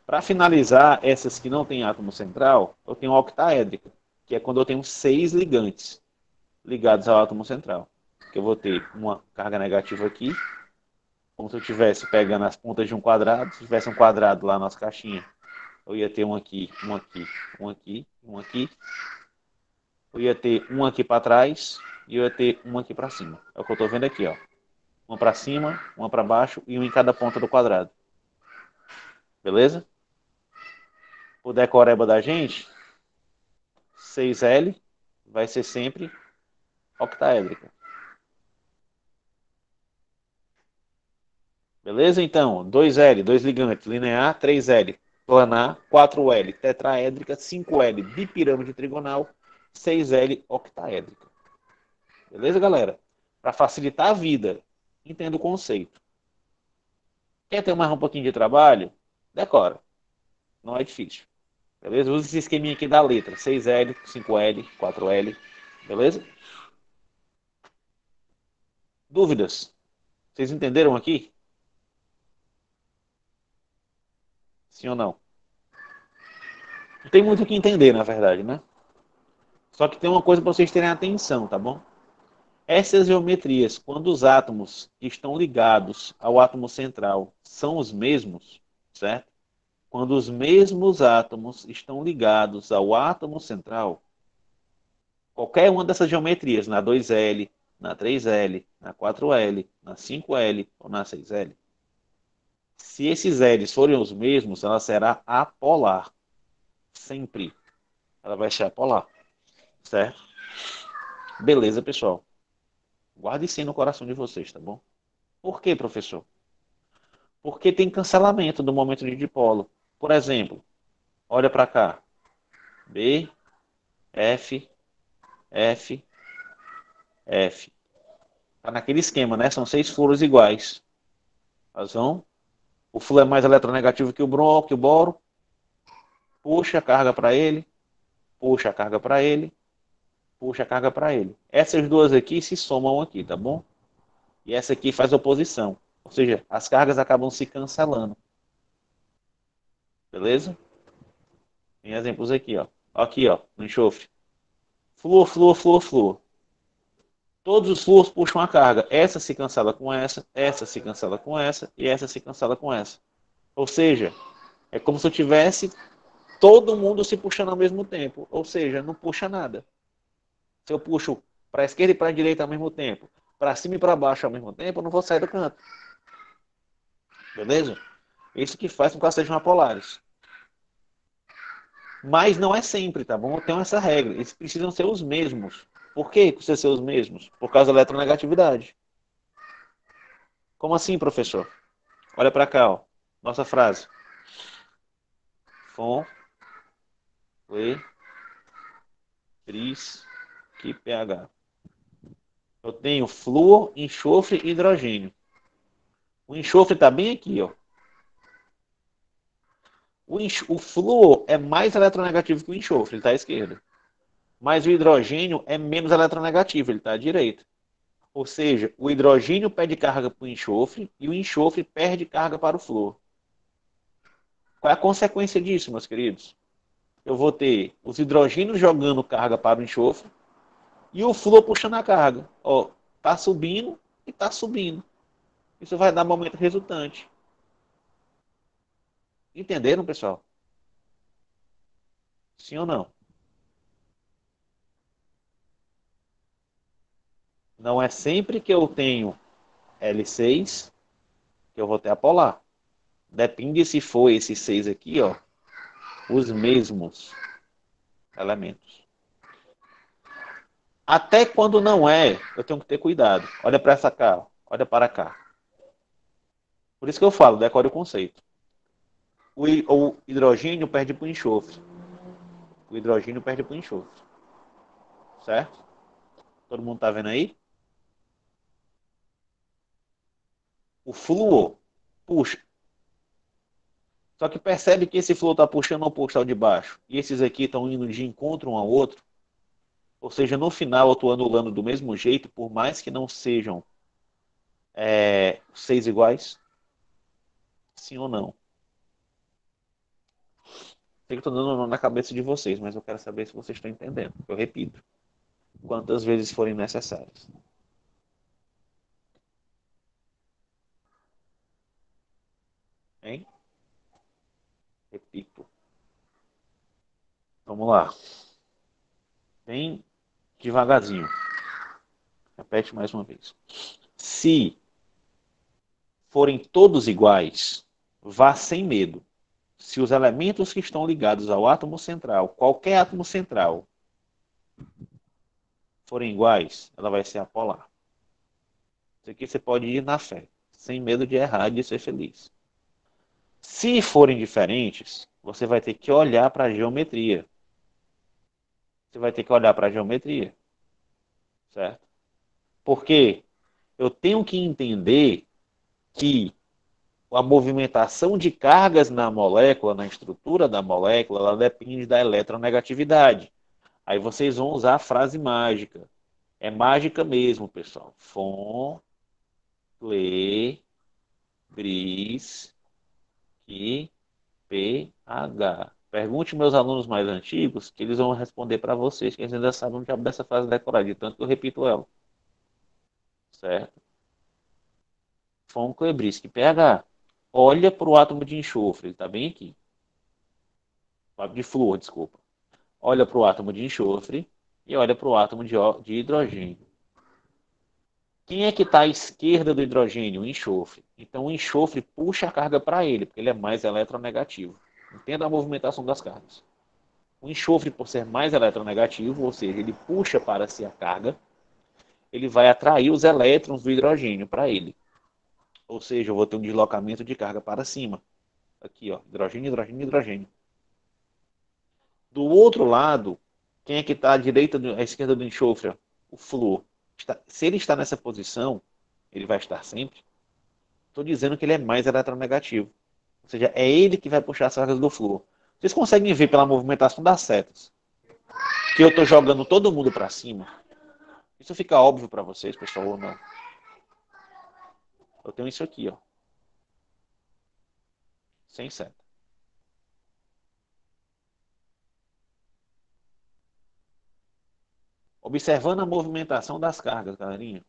Para finalizar, essas que não têm átomo central, eu tenho octaédrica, que é quando eu tenho 6 ligantes ligados ao átomo central. Que eu vou ter uma carga negativa aqui, como se eu estivesse pegando as pontas de um quadrado. Se tivesse um quadrado lá na nossa caixinha, eu ia ter um aqui, um aqui, um aqui, um aqui. Eu ia ter um aqui para trás e eu ia ter um aqui para cima. É o que eu estou vendo aqui, ó. Uma para cima, uma para baixo e um em cada ponta do quadrado. Beleza? O decoreba da gente, 6L, vai ser sempre octaédrica. Beleza? Então, 2L, 2 ligantes, linear, 3L, planar, 4L, tetraédrica, 5L, bipirâmide trigonal, 6L, octaédrica. Beleza, galera? Para facilitar a vida, entenda o conceito. Quer ter mais um pouquinho de trabalho? Decora. Não é difícil. Beleza? Usa esse esqueminha aqui da letra. 6L, 5L, 4L. Beleza? Dúvidas? Vocês entenderam aqui? Sim ou não? Não tem muito o que entender, na verdade, né? Só que tem uma coisa para vocês terem atenção, tá bom? Essas geometrias, quando os átomos que estão ligados ao átomo central são os mesmos, certo? Quando os mesmos átomos estão ligados ao átomo central, qualquer uma dessas geometrias, na 2L, na 3L, na 4L, na 5L ou na 6L? Se esses L's forem os mesmos, ela será apolar. Sempre. Ela vai ser apolar. Certo? Beleza, pessoal. Guarde isso aí no coração de vocês, tá bom? Por quê, professor? Porque tem cancelamento do momento de dipolo. Por exemplo, olha para cá. B, F, F, F. Tá naquele esquema, né? São 6 furos iguais. Razão? O fluxo é mais eletronegativo que o boro. Puxa a carga para ele. Puxa a carga para ele. Puxa a carga para ele. Essas duas aqui se somam aqui, tá bom? E essa aqui faz oposição. Ou seja, as cargas acabam se cancelando. Beleza? Tem exemplos aqui, ó. Aqui, ó, no enxofre. Flúor, flúor, flúor, flúor. Todos os fluos puxam a carga. Essa se cancela com essa se cancela com essa e essa se cancela com essa. Ou seja, é como se eu tivesse todo mundo se puxando ao mesmo tempo. Ou seja, não puxa nada. Se eu puxo para a esquerda e para a direita ao mesmo tempo, para cima e para baixo ao mesmo tempo, eu não vou sair do canto. Beleza? Isso que faz com que elas sejam apolares. Mas não é sempre, tá bom? Eu tenho essa regra. Eles precisam ser os mesmos. Por que precisam ser os mesmos? Por causa da eletronegatividade. Como assim, professor? Olha para cá, ó. Nossa frase. Fom, le, tris, que pH. Eu tenho flúor, enxofre e hidrogênio. O enxofre está bem aqui, ó. O flúor é mais eletronegativo que o enxofre, ele está à esquerda. Mas o hidrogênio é menos eletronegativo, ele está à direita. Ou seja, o hidrogênio perde carga para o enxofre e o enxofre perde carga para o flúor. Qual é a consequência disso, meus queridos? Eu vou ter os hidrogênios jogando carga para o enxofre e o flúor puxando a carga. Ó, tá subindo e tá subindo. Isso vai dar momento resultante. Entenderam, pessoal? Sim ou não? Não é sempre que eu tenho L6 que eu vou ter a polar. Depende se for esses 6 aqui, ó, os mesmos elementos. Até quando não é, eu tenho que ter cuidado. Olha para essa cá, ó. Olha para cá. Por isso que eu falo, decore o conceito. O hidrogênio perde para o enxofre. O hidrogênio perde para o enxofre. Certo? Todo mundo tá vendo aí? O flúor puxa. Só que percebe que esse flúor está puxando o oposto ao de baixo. E esses aqui estão indo de encontro um ao outro. Ou seja, no final eu estou anulando do mesmo jeito, por mais que não sejam 6 iguais. Sim ou não? Sei que estou dando nó na cabeça de vocês, mas eu quero saber se vocês estão entendendo. Eu repito. Quantas vezes forem necessárias. Hein? Repito. Vamos lá. Bem devagarzinho. Repete mais uma vez. Se forem todos iguais, vá sem medo. Se os elementos que estão ligados ao átomo central, qualquer átomo central, forem iguais, ela vai ser apolar. Isso aqui você pode ir na fé, sem medo de errar e de ser feliz. Se forem diferentes, você vai ter que olhar para a geometria. Você vai ter que olhar para a geometria, certo? Porque eu tenho que entender que a movimentação de cargas na molécula, na estrutura da molécula, ela depende da eletronegatividade. Aí vocês vão usar a frase mágica. É mágica mesmo, pessoal. Fom, le, bris, que, pH. Pergunte meus alunos mais antigos, que eles vão responder para vocês, que eles ainda sabem o diabo dessa frase decorada, de tanto que eu repito ela. Certo? Fom, le, bris, que, pH. Olha para o átomo de enxofre, ele está bem aqui. De flúor, desculpa. Olha para o átomo de enxofre e olha para o átomo de hidrogênio. Quem é que está à esquerda do hidrogênio? O enxofre. Então o enxofre puxa a carga para ele, porque ele é mais eletronegativo. Entenda a movimentação das cargas. O enxofre, por ser mais eletronegativo, ou seja, ele puxa para si a carga, ele vai atrair os elétrons do hidrogênio para ele. Ou seja, eu vou ter um deslocamento de carga para cima. Aqui, ó, hidrogênio, hidrogênio, hidrogênio. Do outro lado, quem é que está à direita, à esquerda do enxofre? O flúor. Se ele está nessa posição, ele vai estar sempre. Estou dizendo que ele é mais eletronegativo. Ou seja, é ele que vai puxar as cargas do flúor. Vocês conseguem ver pela movimentação das setas que eu estou jogando todo mundo para cima? Isso fica óbvio para vocês, pessoal, ou não? Eu tenho isso aqui, ó, sem seta. Observando a movimentação das cargas, galerinha.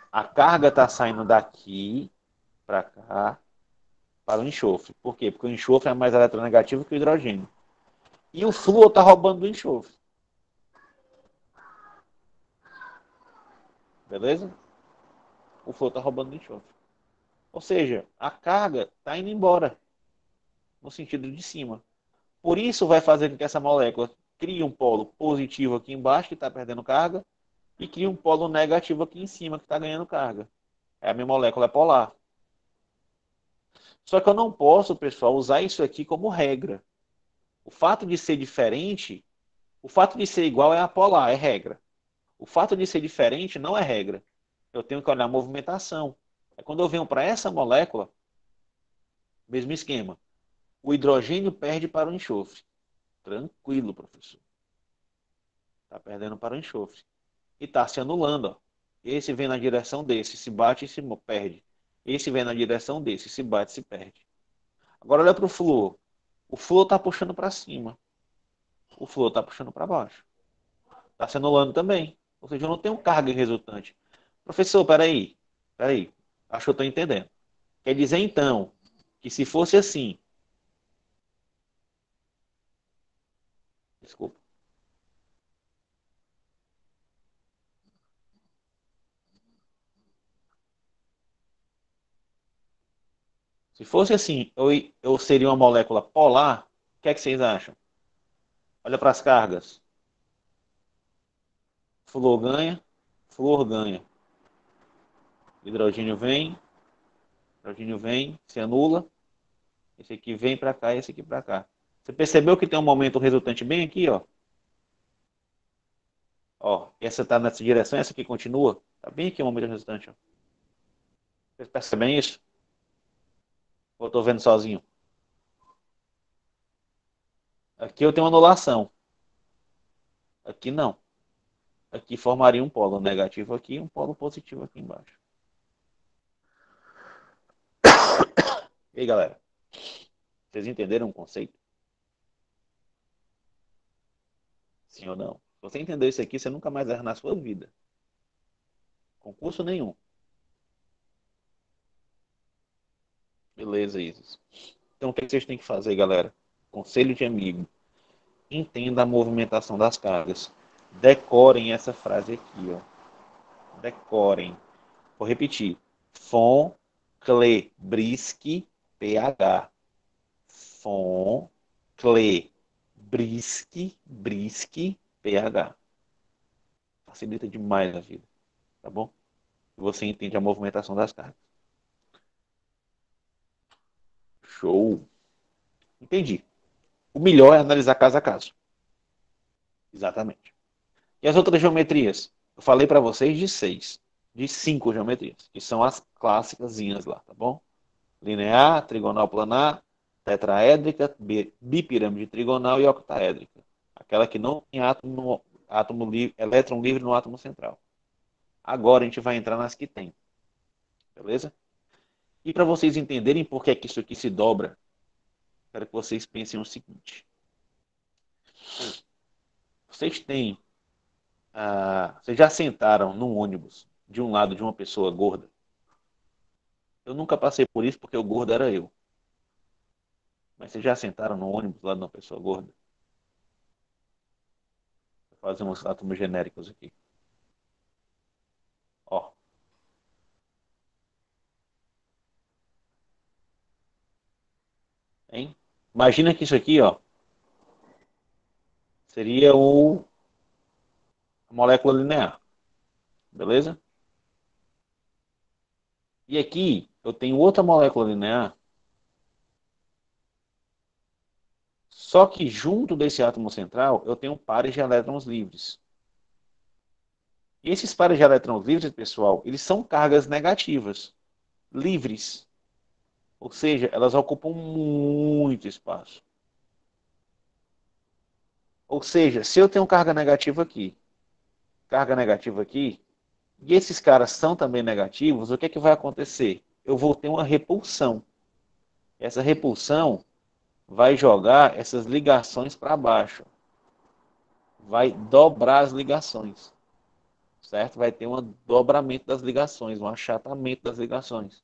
A carga está saindo daqui para cá, para o enxofre. Por quê? Porque o enxofre é mais eletronegativo que o hidrogênio. E o flúor está roubando do enxofre. Beleza? O flúor está roubando do enxofre. Ou seja, a carga está indo embora, no sentido de cima. Por isso vai fazer com que essa molécula crie um polo positivo aqui embaixo, que está perdendo carga, e crie um polo negativo aqui em cima, que está ganhando carga. A minha molécula é polar. Só que eu não posso, pessoal, usar isso aqui como regra. O fato de ser diferente, o fato de ser igual é apolar, é regra. O fato de ser diferente não é regra. Eu tenho que olhar a movimentação. É quando eu venho para essa molécula, mesmo esquema. O hidrogênio perde para o enxofre. Tranquilo, professor. Está perdendo para o enxofre. E está se anulando. Ó. Esse vem na direção desse, se bate e se perde. Esse vem na direção desse, se bate e se perde. Agora olha para o flúor. O flúor está puxando para cima. O flúor está puxando para baixo. Está se anulando também. Ou seja, eu não tenho carga resultante. Professor, peraí. Peraí. Acho que eu estou entendendo. Quer dizer, então, que se fosse assim... Desculpa. Se fosse assim, eu seria uma molécula polar, o que é que vocês acham? Olha para as cargas. Flúor ganha, flúor ganha. Hidrogênio vem, se anula. Esse aqui vem para cá, esse aqui para cá. Você percebeu que tem um momento resultante bem aqui, ó? Ó, essa está nessa direção, essa aqui continua. Tá bem aqui o momento resultante, ó. Vocês percebem isso? Ou eu tô vendo sozinho? Aqui eu tenho anulação. Aqui não. Aqui formaria um polo negativo aqui e um polo positivo aqui embaixo. E aí, galera? Vocês entenderam o conceito? Sim ou não? Se você entendeu isso aqui, você nunca mais erra na sua vida. Concurso nenhum. Beleza, Isis. Então, o que vocês têm que fazer, galera? Conselho de amigo. Entenda a movimentação das cargas. Decorem essa frase aqui, ó. Decorem. Vou repetir. Von Klebriski, pH. Von Klebriski, pH. Facilita demais a vida, tá bom? Você entende a movimentação das cargas. Show. Entendi. O melhor é analisar caso a caso. Exatamente. E as outras geometrias? Eu falei para vocês de 6, de 5 geometrias, que são as clássicas lá, tá bom? Linear, trigonal planar, tetraédrica, bipirâmide trigonal e octaédrica. Aquela que não tem átomo livre, elétron livre no átomo central. Agora a gente vai entrar nas que tem, beleza? E para vocês entenderem por que, é que isso aqui se dobra, quero que vocês pensem o seguinte. Vocês têm vocês já sentaram num ônibus de um lado de uma pessoa gorda? Eu nunca passei por isso porque o gordo era eu. Mas vocês já sentaram num ônibus do lado de uma pessoa gorda? Vou fazer uns átomos genéricos aqui. Imagina que isso aqui, ó, seria a molécula linear, beleza? E aqui eu tenho outra molécula linear, só que junto desse átomo central eu tenho pares de elétrons livres. E esses pares de elétrons livres, pessoal, eles são cargas negativas, livres. Ou seja, elas ocupam muito espaço. Ou seja, se eu tenho carga negativa aqui, e esses caras são também negativos, o que é que vai acontecer? Eu vou ter uma repulsão. Essa repulsão vai jogar essas ligações para baixo. Vai dobrar as ligações. Certo? Vai ter um dobramento das ligações, um achatamento das ligações.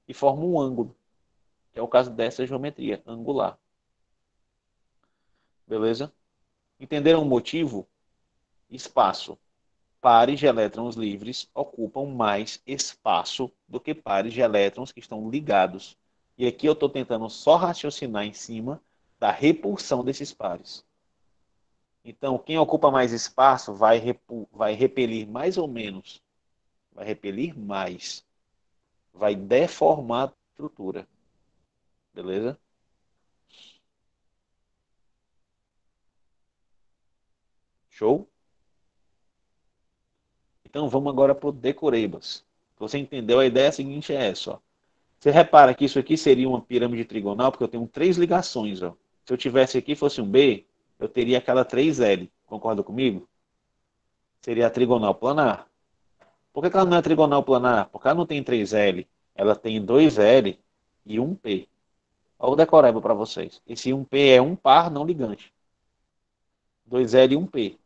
E forma um ângulo, que é o caso dessa geometria angular. Beleza? Entenderam o motivo? Espaço. Pares de elétrons livres ocupam mais espaço do que pares de elétrons que estão ligados. E aqui eu estou tentando só raciocinar em cima da repulsão desses pares. Então, quem ocupa mais espaço vai repelir mais ou menos. Vai repelir mais. Vai deformar a estrutura. Beleza? Show? Então vamos agora para o decorebas. Você entendeu? A ideia seguinte é essa. Ó. Você repara que isso aqui seria uma pirâmide trigonal, porque eu tenho três ligações. Ó. Se eu tivesse aqui fosse um B, eu teria aquela 3L. Concorda comigo? Seria a trigonal planar. Por que ela não é trigonal planar? Porque ela não tem 3L. Ela tem 2L e um P. Olha o decoreba para vocês. Esse um P é um par não ligante. 2L e um P.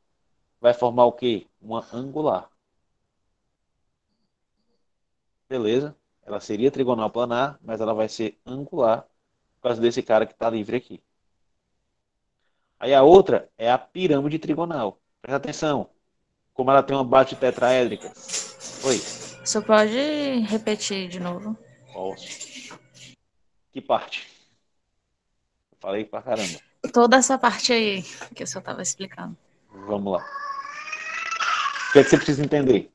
Vai formar o quê? Uma angular. Beleza? Ela seria trigonal planar, mas ela vai ser angular por causa desse cara que está livre aqui. Aí a outra é a pirâmide trigonal. Presta atenção. Como ela tem uma base tetraédrica. Oi. Você pode repetir de novo? Posso. Que parte? Eu falei pra caramba. Toda essa parte aí que o senhor estava explicando. Vamos lá. O que é que você precisa entender?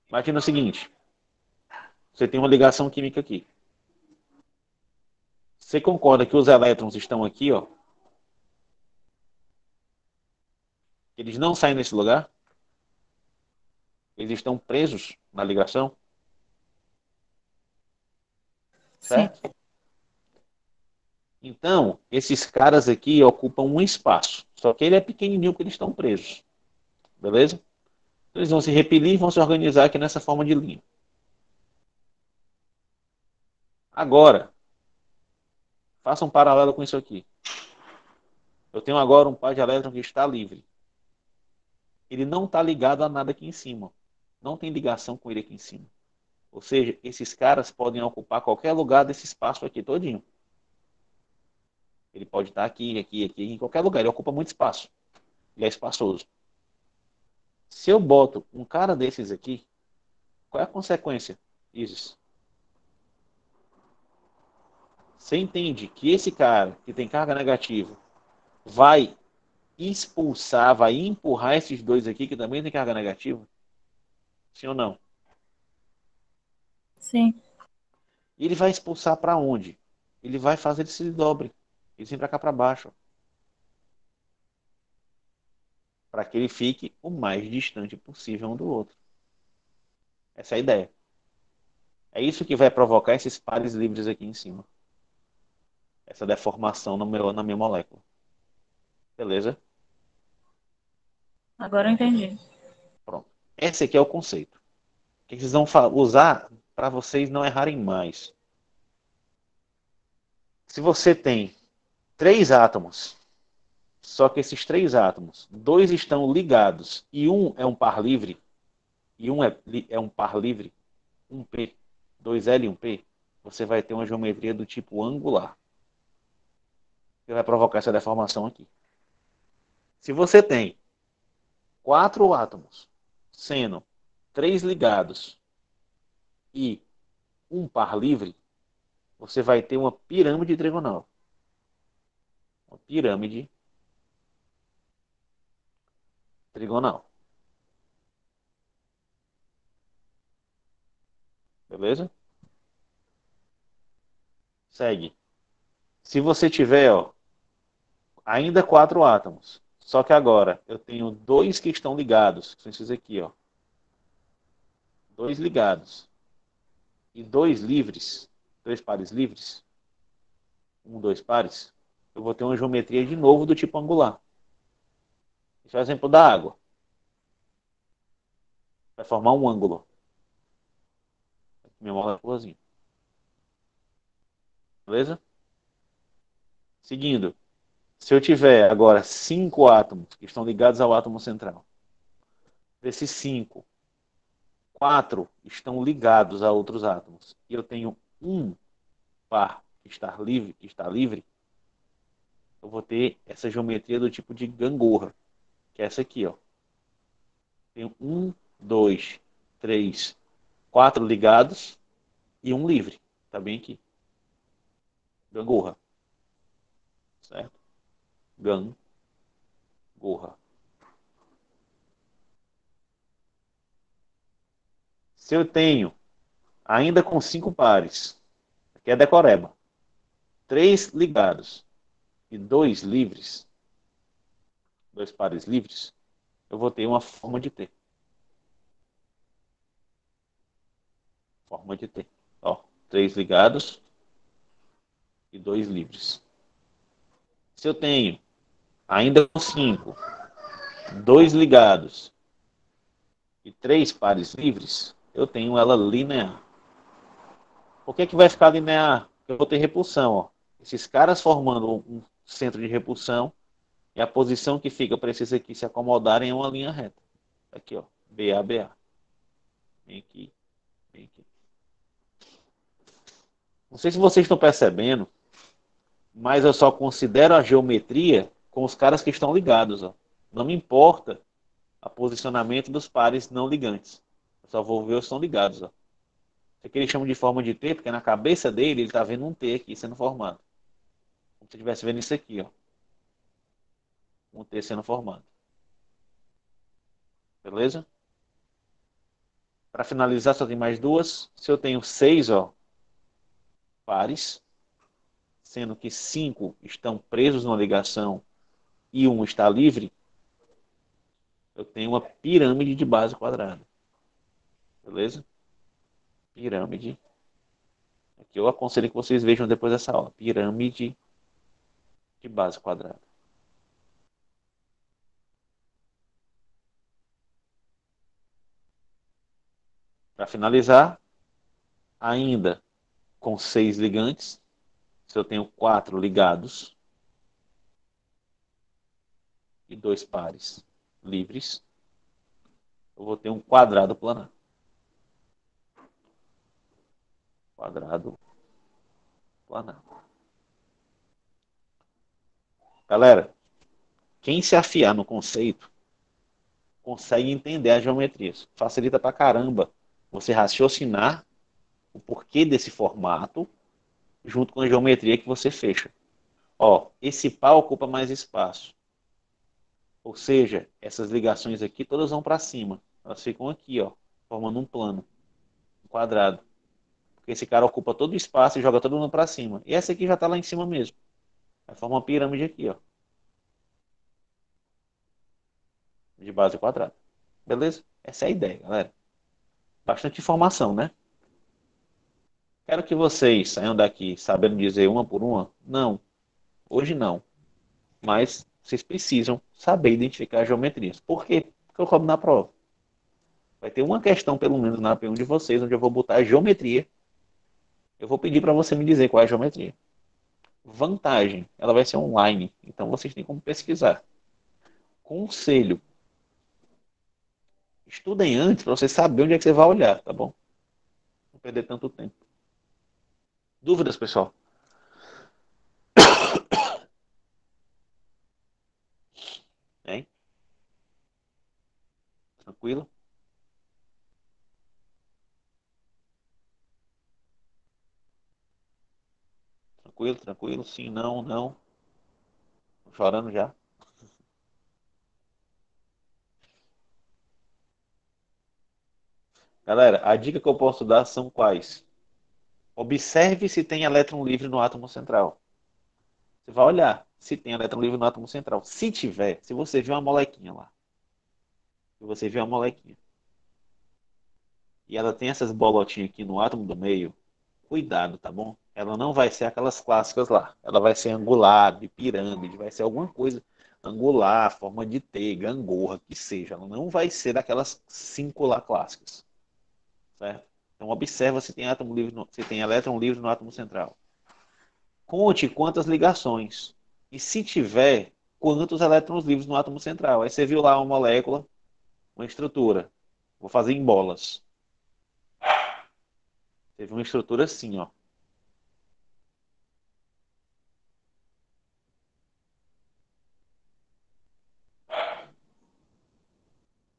Imagina o seguinte. Você tem uma ligação química aqui. Você concorda que os elétrons estão aqui, ó? Eles não saem desse lugar? Eles estão presos na ligação? Sim. Certo? Então, esses caras aqui ocupam um espaço. Só que ele é pequenininho porque eles estão presos. Beleza? Eles vão se repelir e vão se organizar aqui nessa forma de linha. Agora, faça um paralelo com isso aqui. Eu tenho agora um par de elétrons que está livre. Ele não está ligado a nada aqui em cima. Não tem ligação com ele aqui em cima. Ou seja, esses caras podem ocupar qualquer lugar desse espaço aqui todinho. Ele pode estar aqui, aqui, aqui, em qualquer lugar. Ele ocupa muito espaço. Ele é espaçoso. Se eu boto um cara desses aqui, qual é a consequência? Isso. Você entende que esse cara que tem carga negativa vai expulsar, vai empurrar esses dois aqui que também tem carga negativa? Sim ou não? Sim. E ele vai expulsar para onde? Ele vai fazer ele se dobre. Ele vem para cá para baixo. Para que ele fique o mais distante possível um do outro. Essa é a ideia. É isso que vai provocar esses pares livres aqui em cima. Essa deformação na minha molécula. Beleza? Agora eu entendi. Pronto. Esse aqui é o conceito. Que vocês vão usar para vocês não errarem mais. Se você tem três átomos, só que esses três átomos, dois estão ligados e um é um par livre, e um é um par livre, um P, 2L e um P, você vai ter uma geometria do tipo angular. Que vai provocar essa deformação aqui. Se você tem quatro átomos, sendo três ligados e um par livre, você vai ter uma pirâmide trigonal. uma pirâmide trigonal. Beleza? Segue. Se você tiver, ó, ainda quatro átomos, só que agora eu tenho dois que estão ligados, que são esses aqui, ó. Dois ligados e dois livres, dois pares livres, dois pares, eu vou ter uma geometria de novo do tipo angular. Esse é o exemplo da água. Vai formar um ângulo. Minha moléculazinha. Beleza? Seguindo. Se eu tiver agora cinco átomos que estão ligados ao átomo central, desses cinco, quatro estão ligados a outros átomos, e eu tenho um par que está livre, eu vou ter essa geometria do tipo de gangorra, que é essa aqui, ó. Tenho um, dois, três, quatro ligados e um livre. Tá bem aqui. Gangorra. Certo? Gangorra. Se eu tenho, ainda com cinco pares, aqui é decoreba, três ligados e dois livres, dois pares livres, eu vou ter uma forma de T. Forma de T. Ó, três ligados e dois livres. Se eu tenho, ainda com cinco, dois ligados e três pares livres, eu tenho ela linear. Por que que vai ficar linear? Eu vou ter repulsão, ó. Esses caras formando um centro de repulsão e a posição que fica para esses aqui se acomodarem é uma linha reta. Aqui, ó, BA, BA. Vem aqui, vem aqui. Não sei se vocês estão percebendo, mas eu só considero a geometria com os caras que estão ligados, ó. Não me importa o posicionamento dos pares não ligantes. Eu só vou ver os que estão ligados, ó. Isso aqui eles chamam de forma de T, porque na cabeça dele ele está vendo um T aqui sendo formado. Como se estivesse vendo isso aqui, ó. Um T sendo formado. Beleza? Para finalizar, só tem mais duas. Se eu tenho seis, ó, pares, sendo que cinco estão presos numa ligação e um está livre, eu tenho uma pirâmide de base quadrada. Beleza? Pirâmide. Aqui eu aconselho que vocês vejam depois dessa aula. Pirâmide de base quadrada. Para finalizar, ainda com seis ligantes, se eu tenho quatro ligados e dois pares livres, eu vou ter um quadrado planar. Quadrado planar. Galera, quem se afiar no conceito consegue entender as geometrias. Facilita pra caramba você raciocinar o porquê desse formato junto com a geometria que você fecha. Ó, esse pau ocupa mais espaço. Ou seja, essas ligações aqui todas vão para cima. Elas ficam aqui, ó, formando um plano, um quadrado. Porque esse cara ocupa todo o espaço e joga todo mundo para cima. E essa aqui já está lá em cima mesmo. Vai formar uma pirâmide aqui, ó, de base quadrada. Beleza? Essa é a ideia, galera. Bastante informação, né? Quero que vocês saiam daqui sabendo dizer uma por uma. Não, hoje não. Mas vocês precisam saber identificar as geometrias. Por quê? Porque eu cobro na prova. Vai ter uma questão, pelo menos, na P1 de vocês, onde eu vou botar a geometria. Eu vou pedir para você me dizer qual é a geometria. Vantagem, ela vai ser online, então vocês têm como pesquisar. Conselho, estudem antes para você saber onde é que você vai olhar, tá bom? Não perder tanto tempo. Dúvidas, pessoal? Hein? Tranquilo? Tranquilo, tranquilo? Sim, não, não. Chorando já. Galera, a dica que eu posso dar são quais? Observe se tem elétron livre no átomo central. Você vai olhar se tem elétron livre no átomo central. Se tiver, se você viu uma molequinha lá, se você viu uma molequinha, e ela tem essas bolotinhas aqui no átomo do meio, cuidado, tá bom? Ela não vai ser aquelas clássicas lá. Ela vai ser angular, de pirâmide, vai ser alguma coisa angular, forma de T, gangorra, que seja. Ela não vai ser daquelas 5 lá clássicas, certo? Então observa se tem átomo livre, se tem elétron livre no átomo central. Conte quantas ligações. E se tiver, quantos elétrons livres no átomo central. Aí você viu lá uma molécula, uma estrutura. Vou fazer em bolas. Teve uma estrutura assim, ó.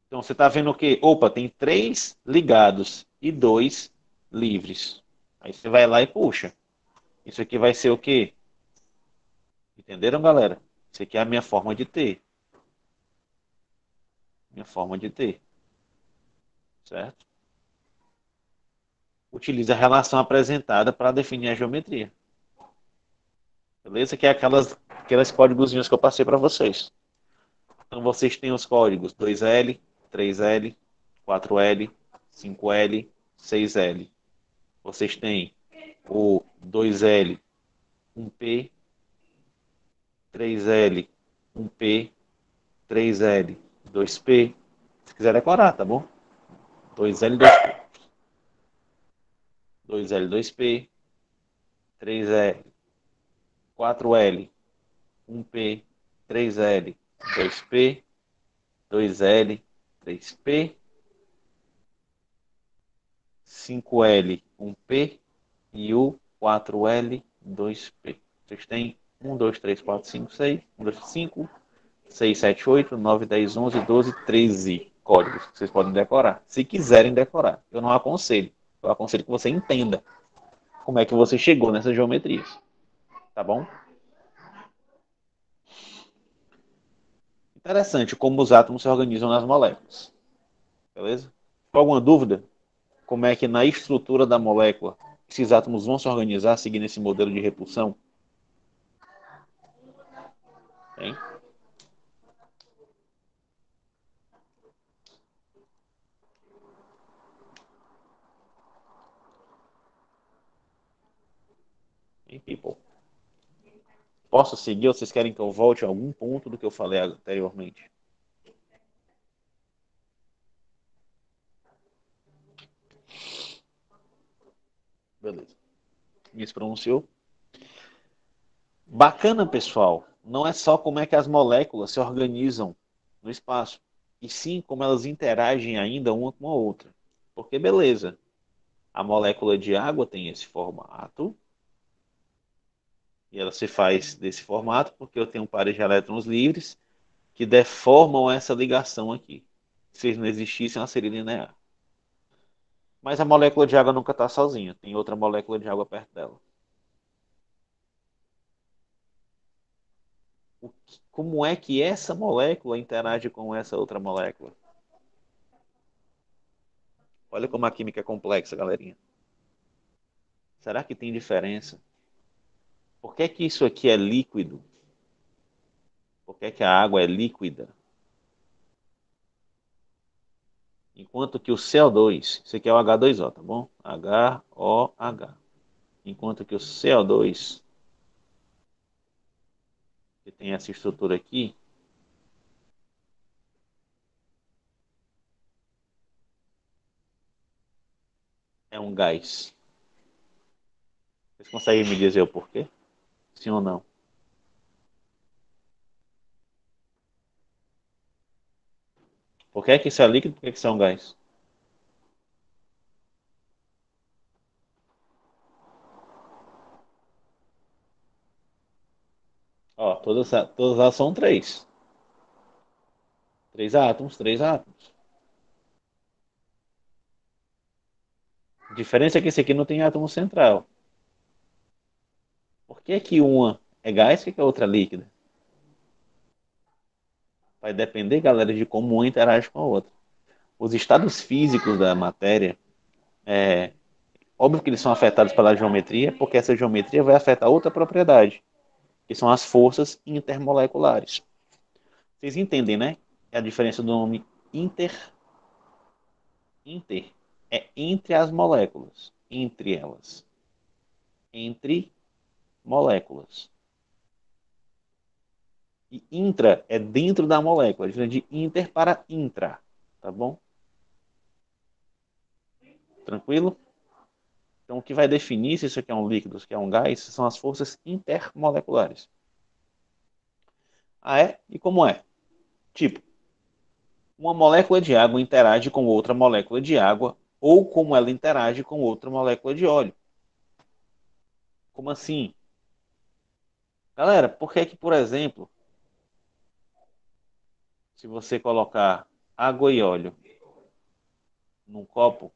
Então você está vendo o quê? Opa, tem 3 ligados e 2 livres. Aí você vai lá e puxa. Isso aqui vai ser o quê? Entenderam, galera? Isso aqui é a minha forma de ter. Minha forma de ter. Certo? Utiliza a relação apresentada para definir a geometria. Beleza? Que é aqueles códigozinhos que eu passei para vocês. Então vocês têm os códigos 2L, 3L, 4L, 5L, 6L. Vocês têm o 2L, 1P, 3L, 1P, 3L, 2P. Se quiser decorar, tá bom? 2L, 2P. 2L, 2P, 3L, 4L, 1P, 3L, 2P, 2L, 3P, 5L, 1P e o 4L, 2P. Vocês têm 1, 2, 3, 4, 5, 6, 1, 2, 5, 6, 7, 8, 9, 10, 11, 12, 13 códigos que vocês podem decorar, se quiserem decorar. Eu não aconselho. Eu aconselho que você entenda como é que você chegou nessas geometrias. Tá bom? Interessante como os átomos se organizam nas moléculas. Beleza? Alguma dúvida? Como é que na estrutura da molécula esses átomos vão se organizar seguindo esse modelo de repulsão? Hein? Hein, people? Posso seguir ou vocês querem que eu volte a algum ponto do que eu falei anteriormente? Beleza. Me pronunciou? Bacana, pessoal. Não é só como é que as moléculas se organizam no espaço, e sim como elas interagem ainda uma com a outra. Porque, beleza, a molécula de água tem esse formato, e ela se faz desse formato porque eu tenho pares de elétrons livres que deformam essa ligação aqui. Se não existisse, ela seria linear. Mas a molécula de água nunca está sozinha, tem outra molécula de água perto dela. Como é que essa molécula interage com essa outra molécula? Olha como a química é complexa, galerinha. Será que tem diferença? Por que que isso aqui é líquido? Por que que a água é líquida? Enquanto que o CO2, isso aqui é o H2O, tá bom? H-O-H. Enquanto que o CO2, que tem essa estrutura aqui, é um gás. Vocês conseguem me dizer o porquê? Sim ou não? Por que que isso é líquido? Por que que isso é um gás? Ó, todas elas são três. Três átomos, três átomos. A diferença é que esse aqui não tem átomo central. Por que que uma é gás e que a outra é líquida? Vai depender, galera, de como uma interage com a outra. Os estados físicos da matéria, óbvio que eles são afetados pela geometria, porque essa geometria vai afetar outra propriedade, que são as forças intermoleculares. Vocês entendem, né? É a diferença do nome inter. Inter é entre as moléculas, entre elas. Entre moléculas. E intra é dentro da molécula, de inter para intra, tá bom? Tranquilo? Então, o que vai definir se isso aqui é um líquido, se isso aqui é um gás, são as forças intermoleculares. Ah, é? E como é? Tipo, uma molécula de água interage com outra molécula de água ou como ela interage com outra molécula de óleo. Como assim? Galera, por que que, por exemplo, se você colocar água e óleo num copo,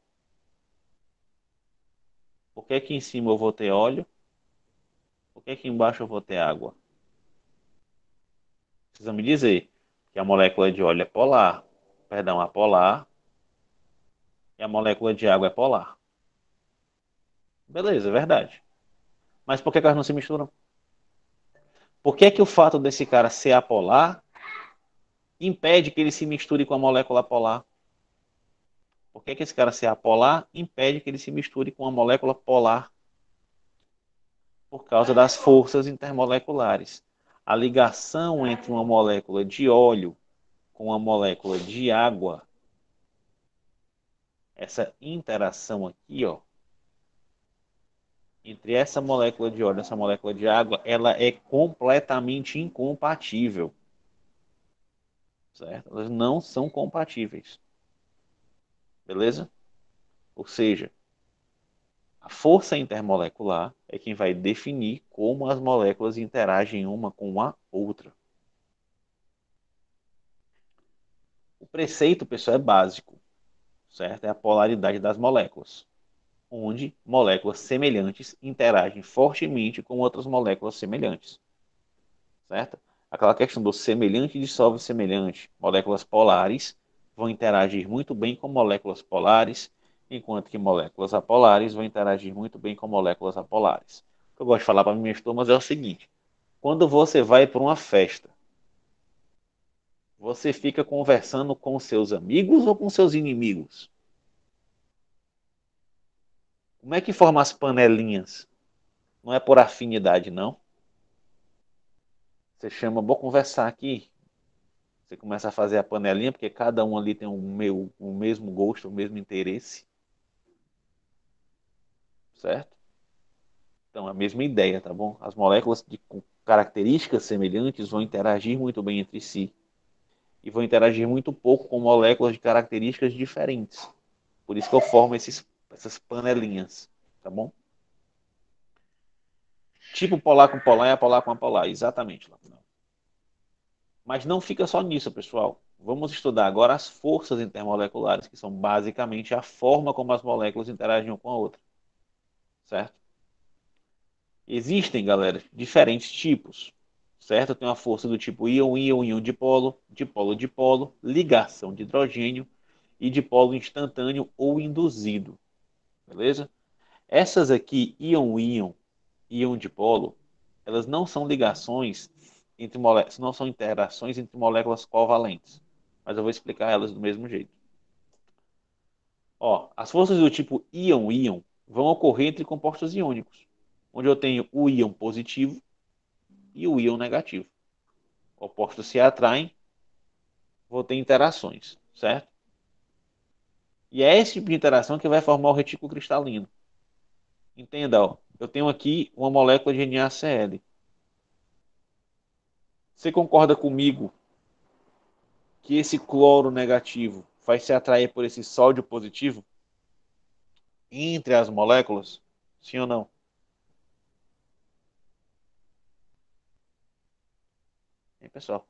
por que que em cima eu vou ter óleo? Por que que embaixo eu vou ter água? Precisa me dizer que a molécula de óleo é polar, perdão, apolar, e a molécula de água é polar. Beleza, é verdade. Mas por que que elas não se misturam? Por que que o fato desse cara ser apolar impede que ele se misture com a molécula polar? Por que que esse cara ser apolar impede que ele se misture com a molécula polar? Por causa das forças intermoleculares. A ligação entre uma molécula de óleo com uma molécula de água, essa interação aqui, ó, entre essa molécula de óleo e essa molécula de água, ela é completamente incompatível. Certo? Elas não são compatíveis. Beleza? Ou seja, a força intermolecular é quem vai definir como as moléculas interagem uma com a outra. O preceito, pessoal, é básico, certo? É a polaridade das moléculas, onde moléculas semelhantes interagem fortemente com outras moléculas semelhantes, certo? Aquela questão do semelhante dissolve semelhante. Moléculas polares vão interagir muito bem com moléculas polares, enquanto que moléculas apolares vão interagir muito bem com moléculas apolares. O que eu gosto de falar para minhas turmas é o seguinte: quando você vai para uma festa, você fica conversando com seus amigos ou com seus inimigos? Como é que forma as panelinhas? Não é por afinidade, não. Você chama, vou conversar aqui. Você começa a fazer a panelinha, porque cada um ali tem o mesmo gosto, o mesmo interesse, certo? Então, a mesma ideia, tá bom? As moléculas com características semelhantes vão interagir muito bem entre si e vão interagir muito pouco com moléculas de características diferentes. Por isso que eu formo essas panelinhas, tá bom? Tipo polar com polar e apolar com apolar, exatamente. Mas não fica só nisso, pessoal. Vamos estudar agora as forças intermoleculares, que são basicamente a forma como as moléculas interagem uma com a outra, certo? Existem, galera, diferentes tipos, certo? Tem uma força do tipo íon-íon, íon-dipolo, dipolo-dipolo, ligação de hidrogênio e dipolo instantâneo ou induzido, beleza? Essas aqui, íon-íon, íon-dipolo, elas não são ligações entre moléculas, não são interações entre moléculas covalentes, mas eu vou explicar elas do mesmo jeito. Ó, as forças do tipo íon-íon vão ocorrer entre compostos iônicos, onde eu tenho o íon positivo e o íon negativo. Opostos se atraem, vou ter interações, certo? E é esse tipo de interação que vai formar o retículo cristalino. Entenda, ó, eu tenho aqui uma molécula de NaCl. Você concorda comigo que esse cloro negativo vai se atrair por esse sódio positivo entre as moléculas? Sim ou não? Hein, pessoal?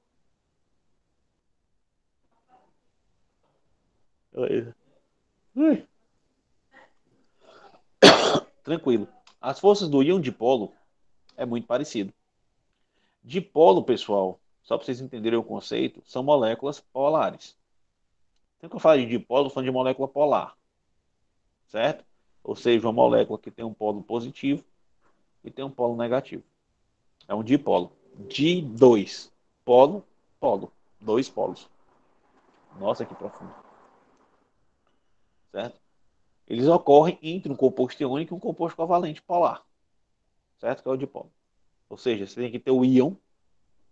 Ui. Tranquilo. As forças do íon dipolo é muito parecido. Dipolo, pessoal, só para vocês entenderem o conceito, são moléculas polares. Sempre que eu falo de dipolo, eu estou falando de molécula polar, certo? Ou seja, uma molécula que tem um polo positivo e tem um polo negativo. É um dipolo. Di dois. Polo, polo. Dois polos. Nossa, que profundo. Certo? Eles ocorrem entre um composto iônico e um composto covalente polar. Certo? Que é o dipolo. Ou seja, você tem que ter o íon,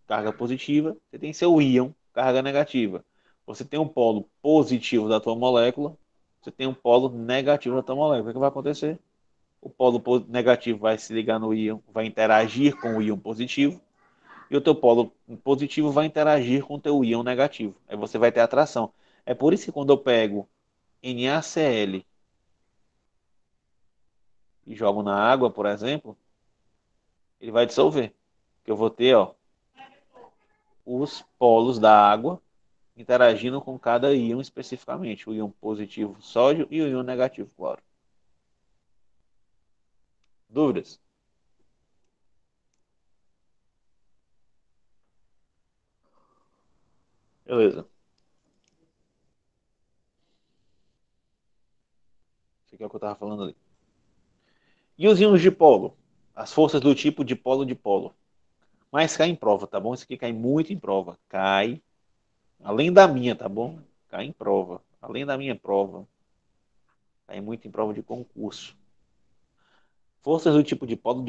carga positiva, você tem seu íon, carga negativa. Você tem um polo positivo da tua molécula, você tem um polo negativo da tua molécula. O que vai acontecer? O polo negativo vai se ligar no íon, vai interagir com o íon positivo, e o teu polo positivo vai interagir com o teu íon negativo. Aí você vai ter atração. É por isso que quando eu pego NaCl e jogo na água, por exemplo, ele vai dissolver. Que eu vou ter, ó, os polos da água interagindo com cada íon especificamente. O íon positivo, sódio, e o íon negativo, cloro. Dúvidas? Beleza. Isso aqui é o que eu estava falando ali. E os íons de polo? As forças do tipo dipolo-dipolo. Mas cai em prova, tá bom? Isso aqui cai muito em prova. Cai. Além da minha, tá bom? Cai em prova. Além da minha prova. Cai muito em prova de concurso. Forças do tipo dipolo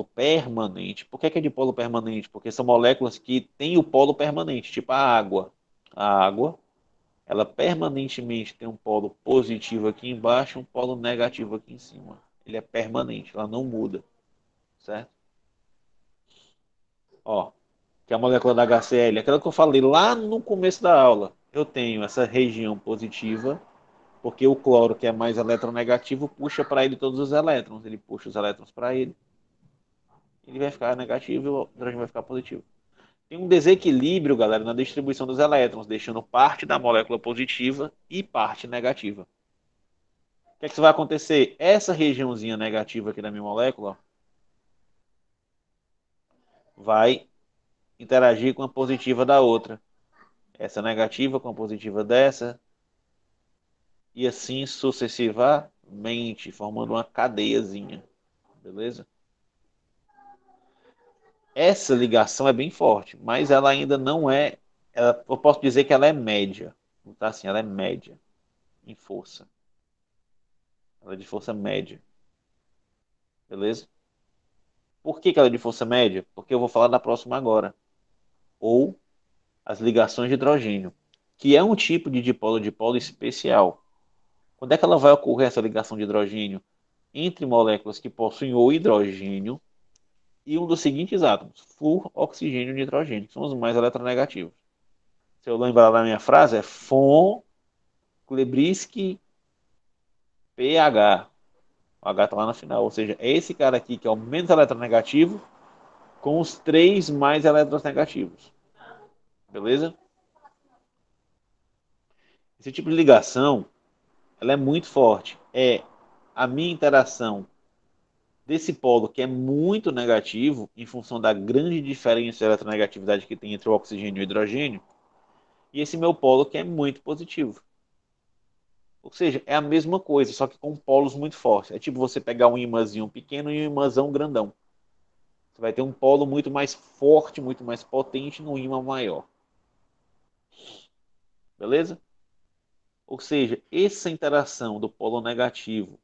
permanente. Por que é dipolo permanente? Porque são moléculas que têm o polo permanente, tipo a água. A água, ela permanentemente tem um polo positivo aqui embaixo e um polo negativo aqui em cima. Ele é permanente, ela não muda, certo? Ó, que é a molécula da HCl, aquela que eu falei lá no começo da aula. Eu tenho essa região positiva, porque o cloro, que é mais eletronegativo, puxa para ele todos os elétrons. Ele puxa os elétrons para ele, ele vai ficar negativo e o hidrogênio vai ficar positivo. Tem um desequilíbrio, galera, na distribuição dos elétrons, deixando parte da molécula positiva e parte negativa. O que é que vai acontecer? Essa regiãozinha negativa aqui da minha molécula vai interagir com a positiva da outra. Essa negativa com a positiva dessa, e assim sucessivamente, formando uma cadeiazinha. Beleza? Essa ligação é bem forte, mas ela ainda não é. Eu posso dizer que ela é média. Tá assim, ela é média em força. Ela é de força média. Beleza? Por que ela é de força média? Porque eu vou falar da próxima agora. Ou as ligações de hidrogênio, que é um tipo de dipolo-dipolo especial. Quando é que ela vai ocorrer essa ligação de hidrogênio? Entre moléculas que possuem o hidrogênio e um dos seguintes átomos, flúor, oxigênio e nitrogênio, que são os mais eletronegativos. Se eu lembrar da minha frase, é von Klebriski pH. O H está lá na final, ou seja, é esse cara aqui que é o menos eletronegativo com os três mais eletronegativos. Beleza? Esse tipo de ligação, ela é muito forte. É a minha interação desse polo que é muito negativo, em função da grande diferença de eletronegatividade que tem entre o oxigênio e o hidrogênio, e esse meu polo que é muito positivo. Ou seja, é a mesma coisa, só que com polos muito fortes. É tipo você pegar um imãzinho pequeno e um imãzão grandão. Você vai ter um polo muito mais forte, muito mais potente no ímã maior. Beleza? Ou seja, essa interação do polo negativo,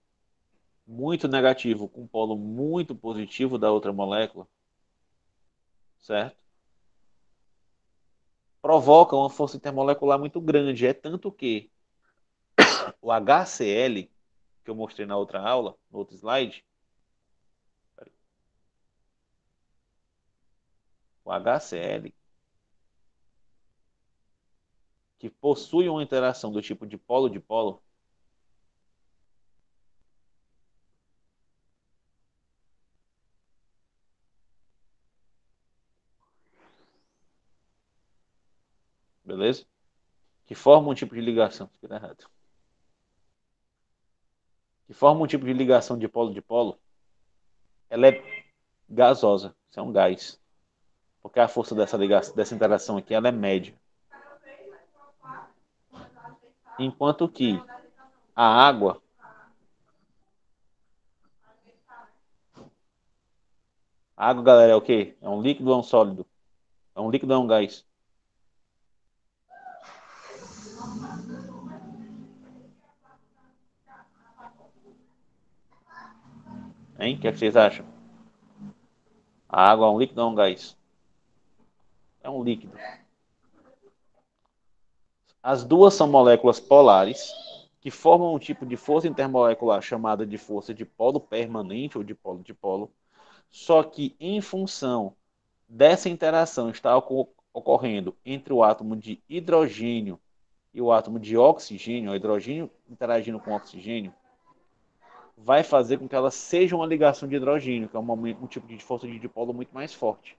muito negativo, com o polo muito positivo da outra molécula, certo? Provoca uma força intermolecular muito grande. É tanto que o HCl, que eu mostrei na outra aula, no outro slide, o HCl, que possui uma interação do tipo de polo, beleza? Que forma um tipo de ligação, tá errado. Que forma um tipo de ligação de polo, ela é gasosa, isso é um gás. Porque a força dessa ligação, dessa interação aqui, ela é média. Enquanto que a água, galera, é o quê? É um líquido ou é um sólido? É um líquido ou é um gás? Hein? O que é que vocês acham? A água é um líquido ou é um gás? É um líquido. As duas são moléculas polares que formam um tipo de força intermolecular chamada de força de polo permanente ou de polo-dipolo, só que em função dessa interação está ocorrendo entre o átomo de hidrogênio e o átomo de oxigênio, o hidrogênio interagindo com o oxigênio, vai fazer com que ela seja uma ligação de hidrogênio, que é um tipo de força de dipolo muito mais forte.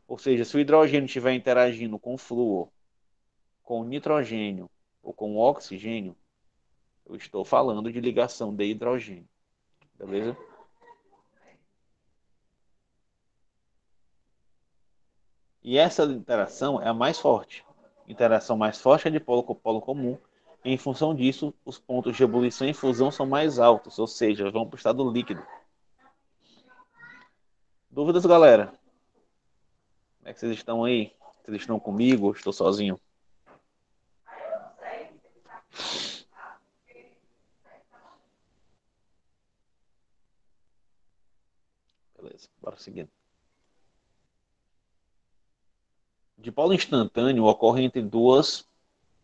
Ou seja, se o hidrogênio estiver interagindo com o flúor, com o nitrogênio ou com o oxigênio, eu estou falando de ligação de hidrogênio. Beleza? E essa interação é a mais forte. A interação mais forte é de polo com polo comum. E, em função disso, os pontos de ebulição e fusão são mais altos, ou seja, vão para o estado líquido. Dúvidas, galera? Como é que vocês estão aí? Vocês estão comigo? Estou sozinho? Beleza, bora seguindo. Dipolo instantâneo ocorre entre duas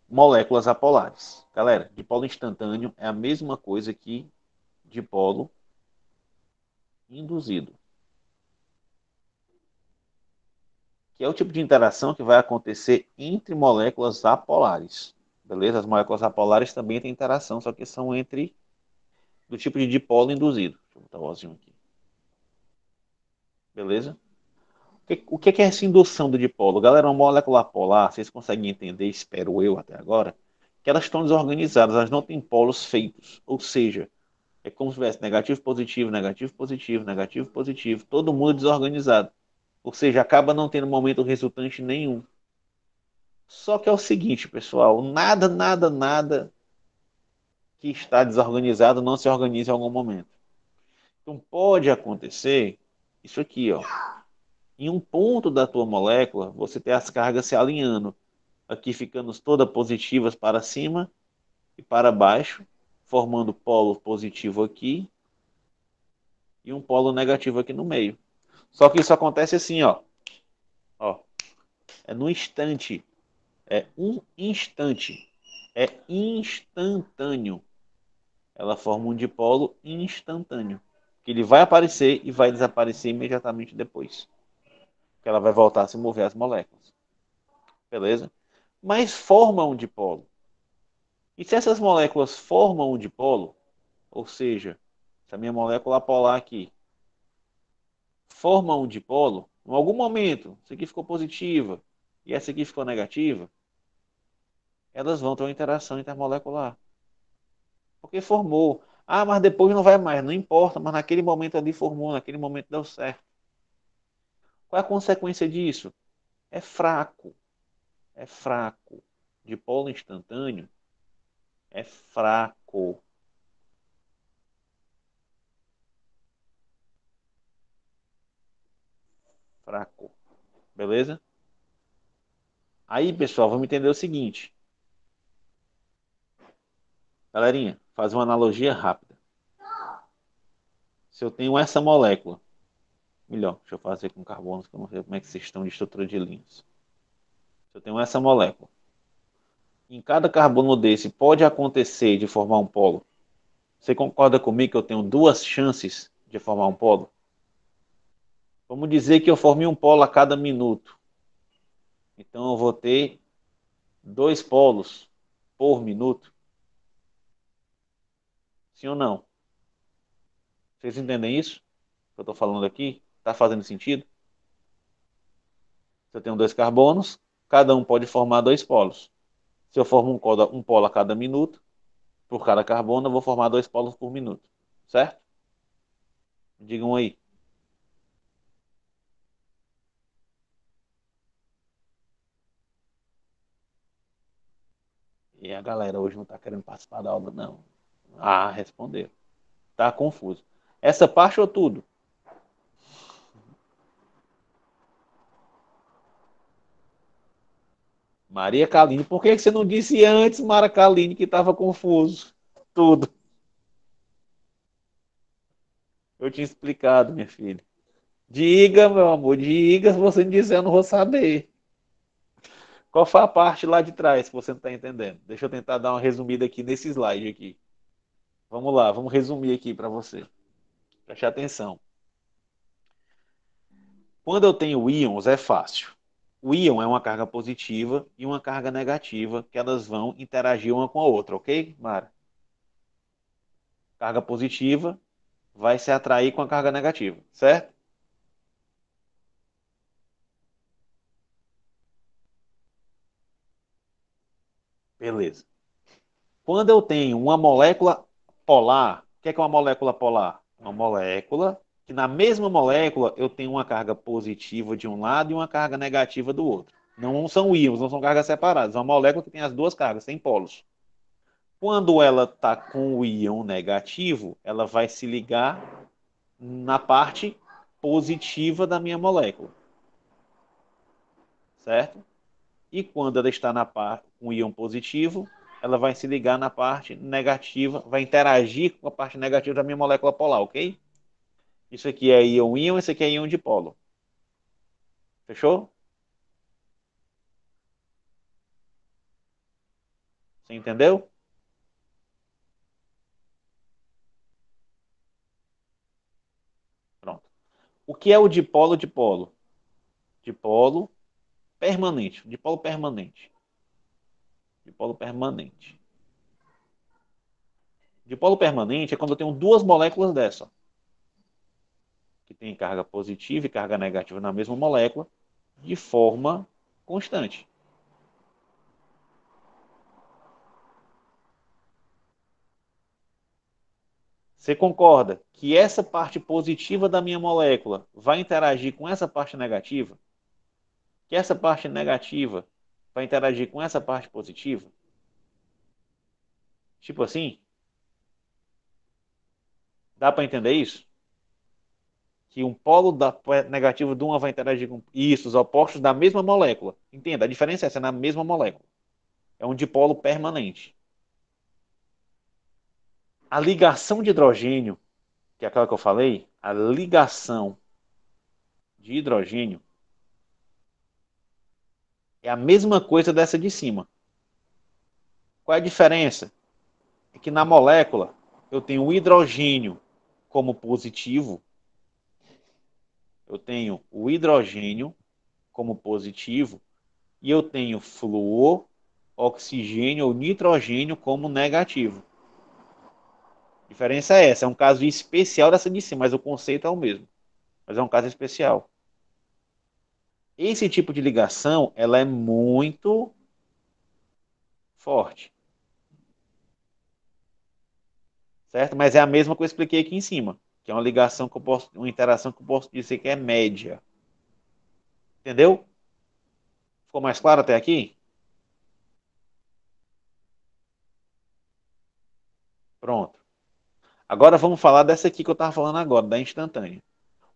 moléculas apolares. Galera, dipolo instantâneo é a mesma coisa que dipolo induzido, que é o tipo de interação que vai acontecer entre moléculas apolares. Beleza? As moléculas apolares também têm interação, só que são entre do tipo de dipolo induzido. Deixa eu botar o ozinho aqui. Beleza? O que é essa indução do dipolo? Galera, uma molécula polar, vocês conseguem entender, espero eu até agora, que elas estão desorganizadas, elas não têm polos feitos. Ou seja, é como se tivesse negativo, positivo, negativo, positivo, negativo, positivo, todo mundo desorganizado. Ou seja, acaba não tendo momento resultante nenhum. Só que é o seguinte, pessoal, nada que está desorganizado não se organiza em algum momento. Então pode acontecer isso aqui, ó. Em um ponto da tua molécula, você tem as cargas se alinhando, aqui ficando todas positivas para cima e para baixo, formando polo positivo aqui e um polo negativo aqui no meio. Só que isso acontece assim, ó. Ó, é no instante, é um instante, é instantâneo. Ela forma um dipolo instantâneo, que ele vai aparecer e vai desaparecer imediatamente depois, que ela vai voltar a se mover as moléculas. Beleza? Mas forma um dipolo. E se essas moléculas formam um dipolo, ou seja, se a minha molécula polar aqui forma um dipolo, em algum momento, essa aqui ficou positiva e essa aqui ficou negativa, elas vão ter uma interação intermolecular. Porque formou. Ah, mas depois não vai mais. Não importa, mas naquele momento ali formou, naquele momento deu certo. Qual é a consequência disso? É fraco. É fraco. Dipolo instantâneo é fraco. Fraco. Beleza? Aí, pessoal, vamos entender o seguinte. Galerinha, faz uma analogia rápida. Se eu tenho essa molécula, melhor, deixa eu fazer com carbono, que eu não sei como é que vocês estão de estrutura de linhas. Se eu tenho essa molécula, em cada carbono desse pode acontecer de formar um polo. Você concorda comigo que eu tenho duas chances de formar um polo? Vamos dizer que eu formei um polo a cada minuto. Então eu vou ter dois polos por minuto. Sim ou não? Vocês entendem isso? Que eu estou falando aqui? Está fazendo sentido? Se eu tenho dois carbonos, cada um pode formar dois polos. Se eu formo um polo a cada minuto, por cada carbono, eu vou formar dois polos por minuto. Certo? Digam aí. E a galera hoje não está querendo participar da aula, não. Ah, responderam. Tá confuso. Essa parte ou tudo? Maria Kaline, por que você não disse antes, Mara Kaline, que estava confuso? Tudo. Eu tinha explicado, minha filha. Diga, meu amor, diga. Se você não disser, eu não vou saber. Qual foi a parte lá de trás que você não está entendendo? Deixa eu tentar dar uma resumida aqui nesse slide aqui. Vamos lá, vamos resumir aqui para você. Preste atenção. Quando eu tenho íons, é fácil. O íon é uma carga positiva e uma carga negativa que elas vão interagir uma com a outra, ok, Mara? Carga positiva vai se atrair com a carga negativa, certo? Beleza. Quando eu tenho uma molécula polar, o que é uma molécula polar? Uma molécula que na mesma molécula eu tenho uma carga positiva de um lado e uma carga negativa do outro. Não são íons, não são cargas separadas. É uma molécula que tem as duas cargas, tem polos. Quando ela está com o íon negativo, ela vai se ligar na parte positiva da minha molécula. Certo? E quando ela está na parte com o íon positivo, ela vai se ligar na parte negativa, vai interagir com a parte negativa da minha molécula polar, ok? Isso aqui é íon-íon, isso aqui é íon dipolo. Fechou? Você entendeu? Pronto. O que é o dipolo-dipolo? Dipolo permanente. Dipolo permanente. Dipolo permanente. Dipolo permanente é quando eu tenho duas moléculas dessa, que tem carga positiva e carga negativa na mesma molécula, de forma constante. Você concorda que essa parte positiva da minha molécula vai interagir com essa parte negativa? Que essa parte negativa vai interagir com essa parte positiva? Tipo assim, dá para entender isso? Que um polo negativo de uma vai interagir com isso, os opostos da mesma molécula. Entenda, a diferença é essa, é na mesma molécula. É um dipolo permanente. A ligação de hidrogênio, que é aquela que eu falei, a ligação de hidrogênio é a mesma coisa dessa de cima. Qual é a diferença? É que na molécula eu tenho o hidrogênio como positivo, eu tenho o hidrogênio como positivo e eu tenho flúor, oxigênio ou nitrogênio como negativo. A diferença é essa, é um caso especial dessa de cima, mas o conceito é o mesmo. Mas é um caso especial. Esse tipo de ligação, ela é muito forte, certo? Mas é a mesma que eu expliquei aqui em cima, que é uma ligação que eu posso, uma interação que eu posso dizer que é média. Entendeu? Ficou mais claro até aqui? Pronto. Agora vamos falar dessa aqui que eu estava falando agora, da instantânea.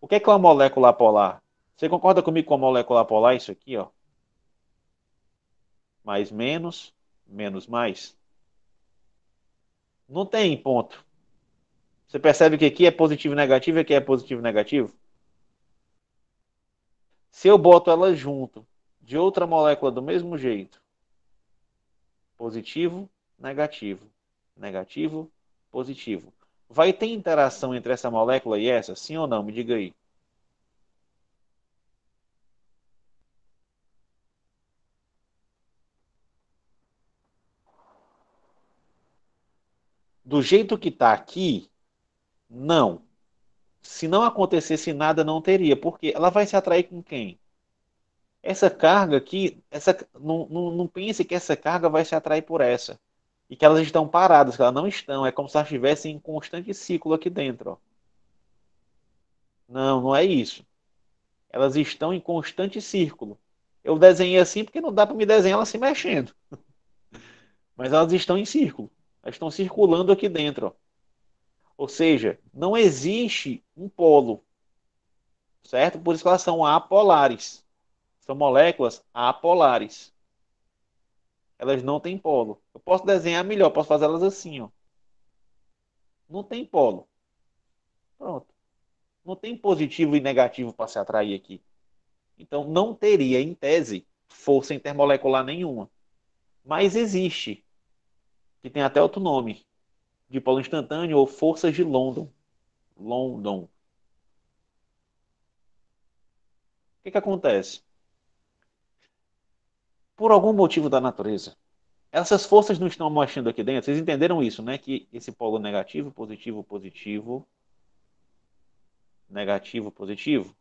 O que é uma molécula polar? Você concorda comigo com a molécula polar? Isso aqui, ó. Mais menos, menos mais. Não tem ponto. Você percebe que aqui é positivo e negativo e aqui é positivo e negativo? Se eu boto ela junto de outra molécula do mesmo jeito, positivo, negativo, negativo, positivo. Vai ter interação entre essa molécula e essa? Sim ou não? Me diga aí. Do jeito que está aqui, não. Se não acontecesse nada, não teria. Porque ela vai se atrair com quem? Essa carga aqui, não pense que essa carga vai se atrair por essa. E que elas estão paradas, que elas não estão. É como se elas estivessem em constante ciclo aqui dentro. Ó. Não, não é isso. Elas estão em constante círculo. Eu desenhei assim porque não dá para me desenhar ela se mexendo. Mas elas estão em círculo. Elas estão circulando aqui dentro. Ó. Ou seja, não existe um polo, certo? Por isso que elas são apolares. São moléculas apolares. Elas não têm polo. Eu posso desenhar melhor, posso fazer elas assim, ó. Não tem polo. Pronto. Não tem positivo e negativo para se atrair aqui. Então, não teria, em tese, força intermolecular nenhuma. Mas existe, que tem até outro nome, dipolo instantâneo ou forças de London. London. O que que acontece? Por algum motivo da natureza, essas forças não estão mexendo aqui dentro. Vocês entenderam isso, né? Que esse polo negativo, positivo, positivo, negativo, positivo,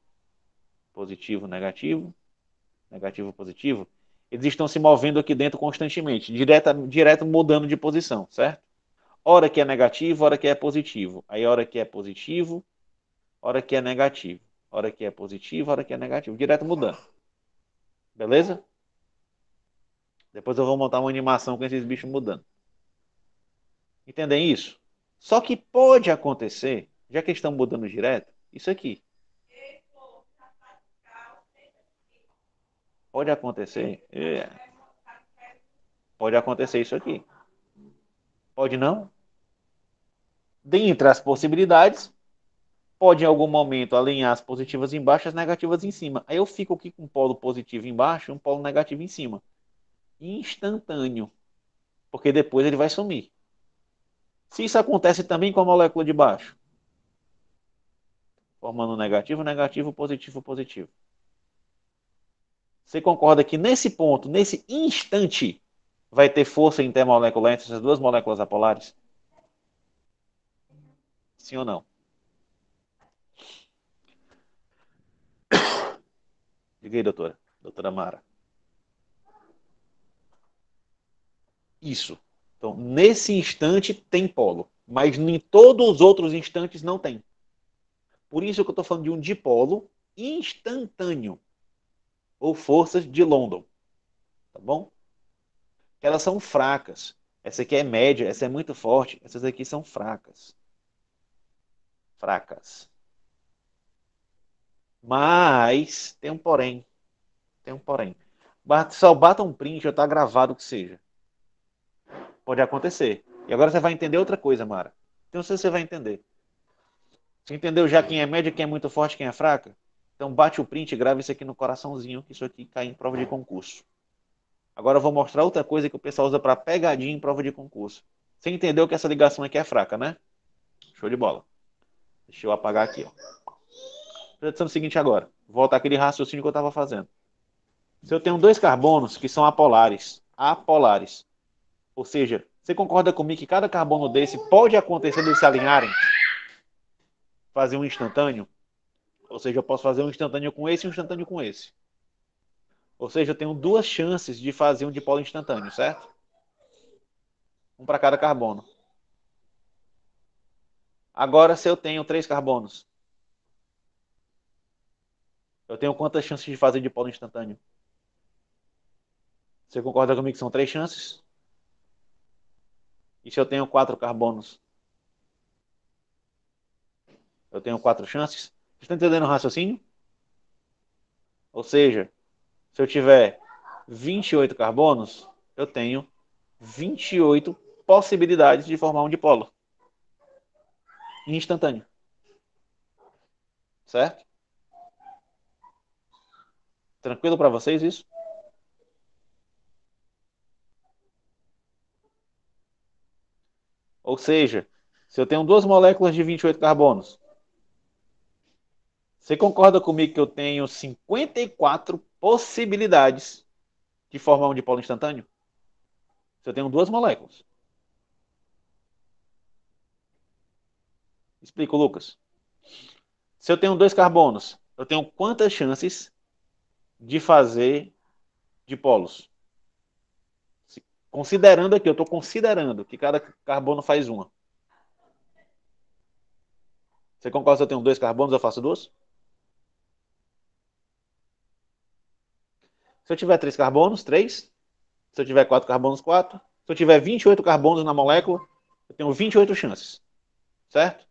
positivo, negativo, negativo, positivo, eles estão se movendo aqui dentro constantemente, direto mudando de posição, certo? Hora que é negativo, hora que é positivo. Aí hora que é positivo, hora que é negativo. Hora que é positivo, hora que é negativo. Direto mudando. Beleza? Depois eu vou montar uma animação com esses bichos mudando. Entendem isso? Só que pode acontecer, já que eles estão mudando direto, isso aqui. Pode acontecer. Pode acontecer isso aqui. Pode não? Dentre as possibilidades, pode em algum momento alinhar as positivas embaixo e as negativas em cima. Aí eu fico aqui com um polo positivo embaixo e um polo negativo em cima. Instantâneo. Porque depois ele vai sumir. Se isso acontece também com a molécula de baixo, formando negativo, negativo, positivo, positivo. Você concorda que nesse ponto, nesse instante, vai ter força intermolecular entre essas duas moléculas apolares? Sim ou não? Diga aí, doutora. Doutora Mara. Isso. Então, nesse instante tem polo, mas em todos os outros instantes não tem. Por isso que eu estou falando de um dipolo instantâneo, ou forças de London, tá bom? Elas são fracas. Essa aqui é média, essa é muito forte, essas aqui são fracas. Fracas. Mas tem um porém. Tem um porém. Só bata um print ou tá gravado que seja. Pode acontecer. E agora você vai entender outra coisa, Mara. Então você vai entender. Você entendeu já quem é média, quem é muito forte, quem é fraca? Então bate o print e grava isso aqui no coraçãozinho, que isso aqui cai em prova de concurso. Agora eu vou mostrar outra coisa que o pessoal usa para pegadinha em prova de concurso. Você entendeu que essa ligação aqui é fraca, né? Show de bola. Deixa eu apagar aqui, ó. Presta atenção no seguinte agora. Volta àquele raciocínio que eu estava fazendo. Se eu tenho dois carbonos que são apolares, ou seja, você concorda comigo que cada carbono desse pode acontecer de se alinharem, fazer um instantâneo? Ou seja, eu posso fazer um instantâneo com esse e um instantâneo com esse. Ou seja, eu tenho duas chances de fazer um dipolo instantâneo, certo? Um para cada carbono. Agora, se eu tenho três carbonos, eu tenho quantas chances de fazer dipolo instantâneo? Você concorda comigo que são três chances? E se eu tenho quatro carbonos? Eu tenho quatro chances? Você está entendendo o raciocínio? Ou seja, se eu tiver 28 carbonos, eu tenho 28 possibilidades de formar um dipolo instantâneo. Certo? Tranquilo para vocês isso? Ou seja, se eu tenho duas moléculas de 28 carbonos, você concorda comigo que eu tenho 54 possibilidades de formar um dipolo instantâneo? Se eu tenho duas moléculas. Explico, Lucas. Se eu tenho dois carbonos, eu tenho quantas chances de fazer dipolos? Considerando aqui, eu estou considerando que cada carbono faz uma. Você concorda que se eu tenho dois carbonos, eu faço duas? Se eu tiver três carbonos, três. Se eu tiver quatro carbonos, quatro. Se eu tiver 28 carbonos na molécula, eu tenho 28 chances. Certo?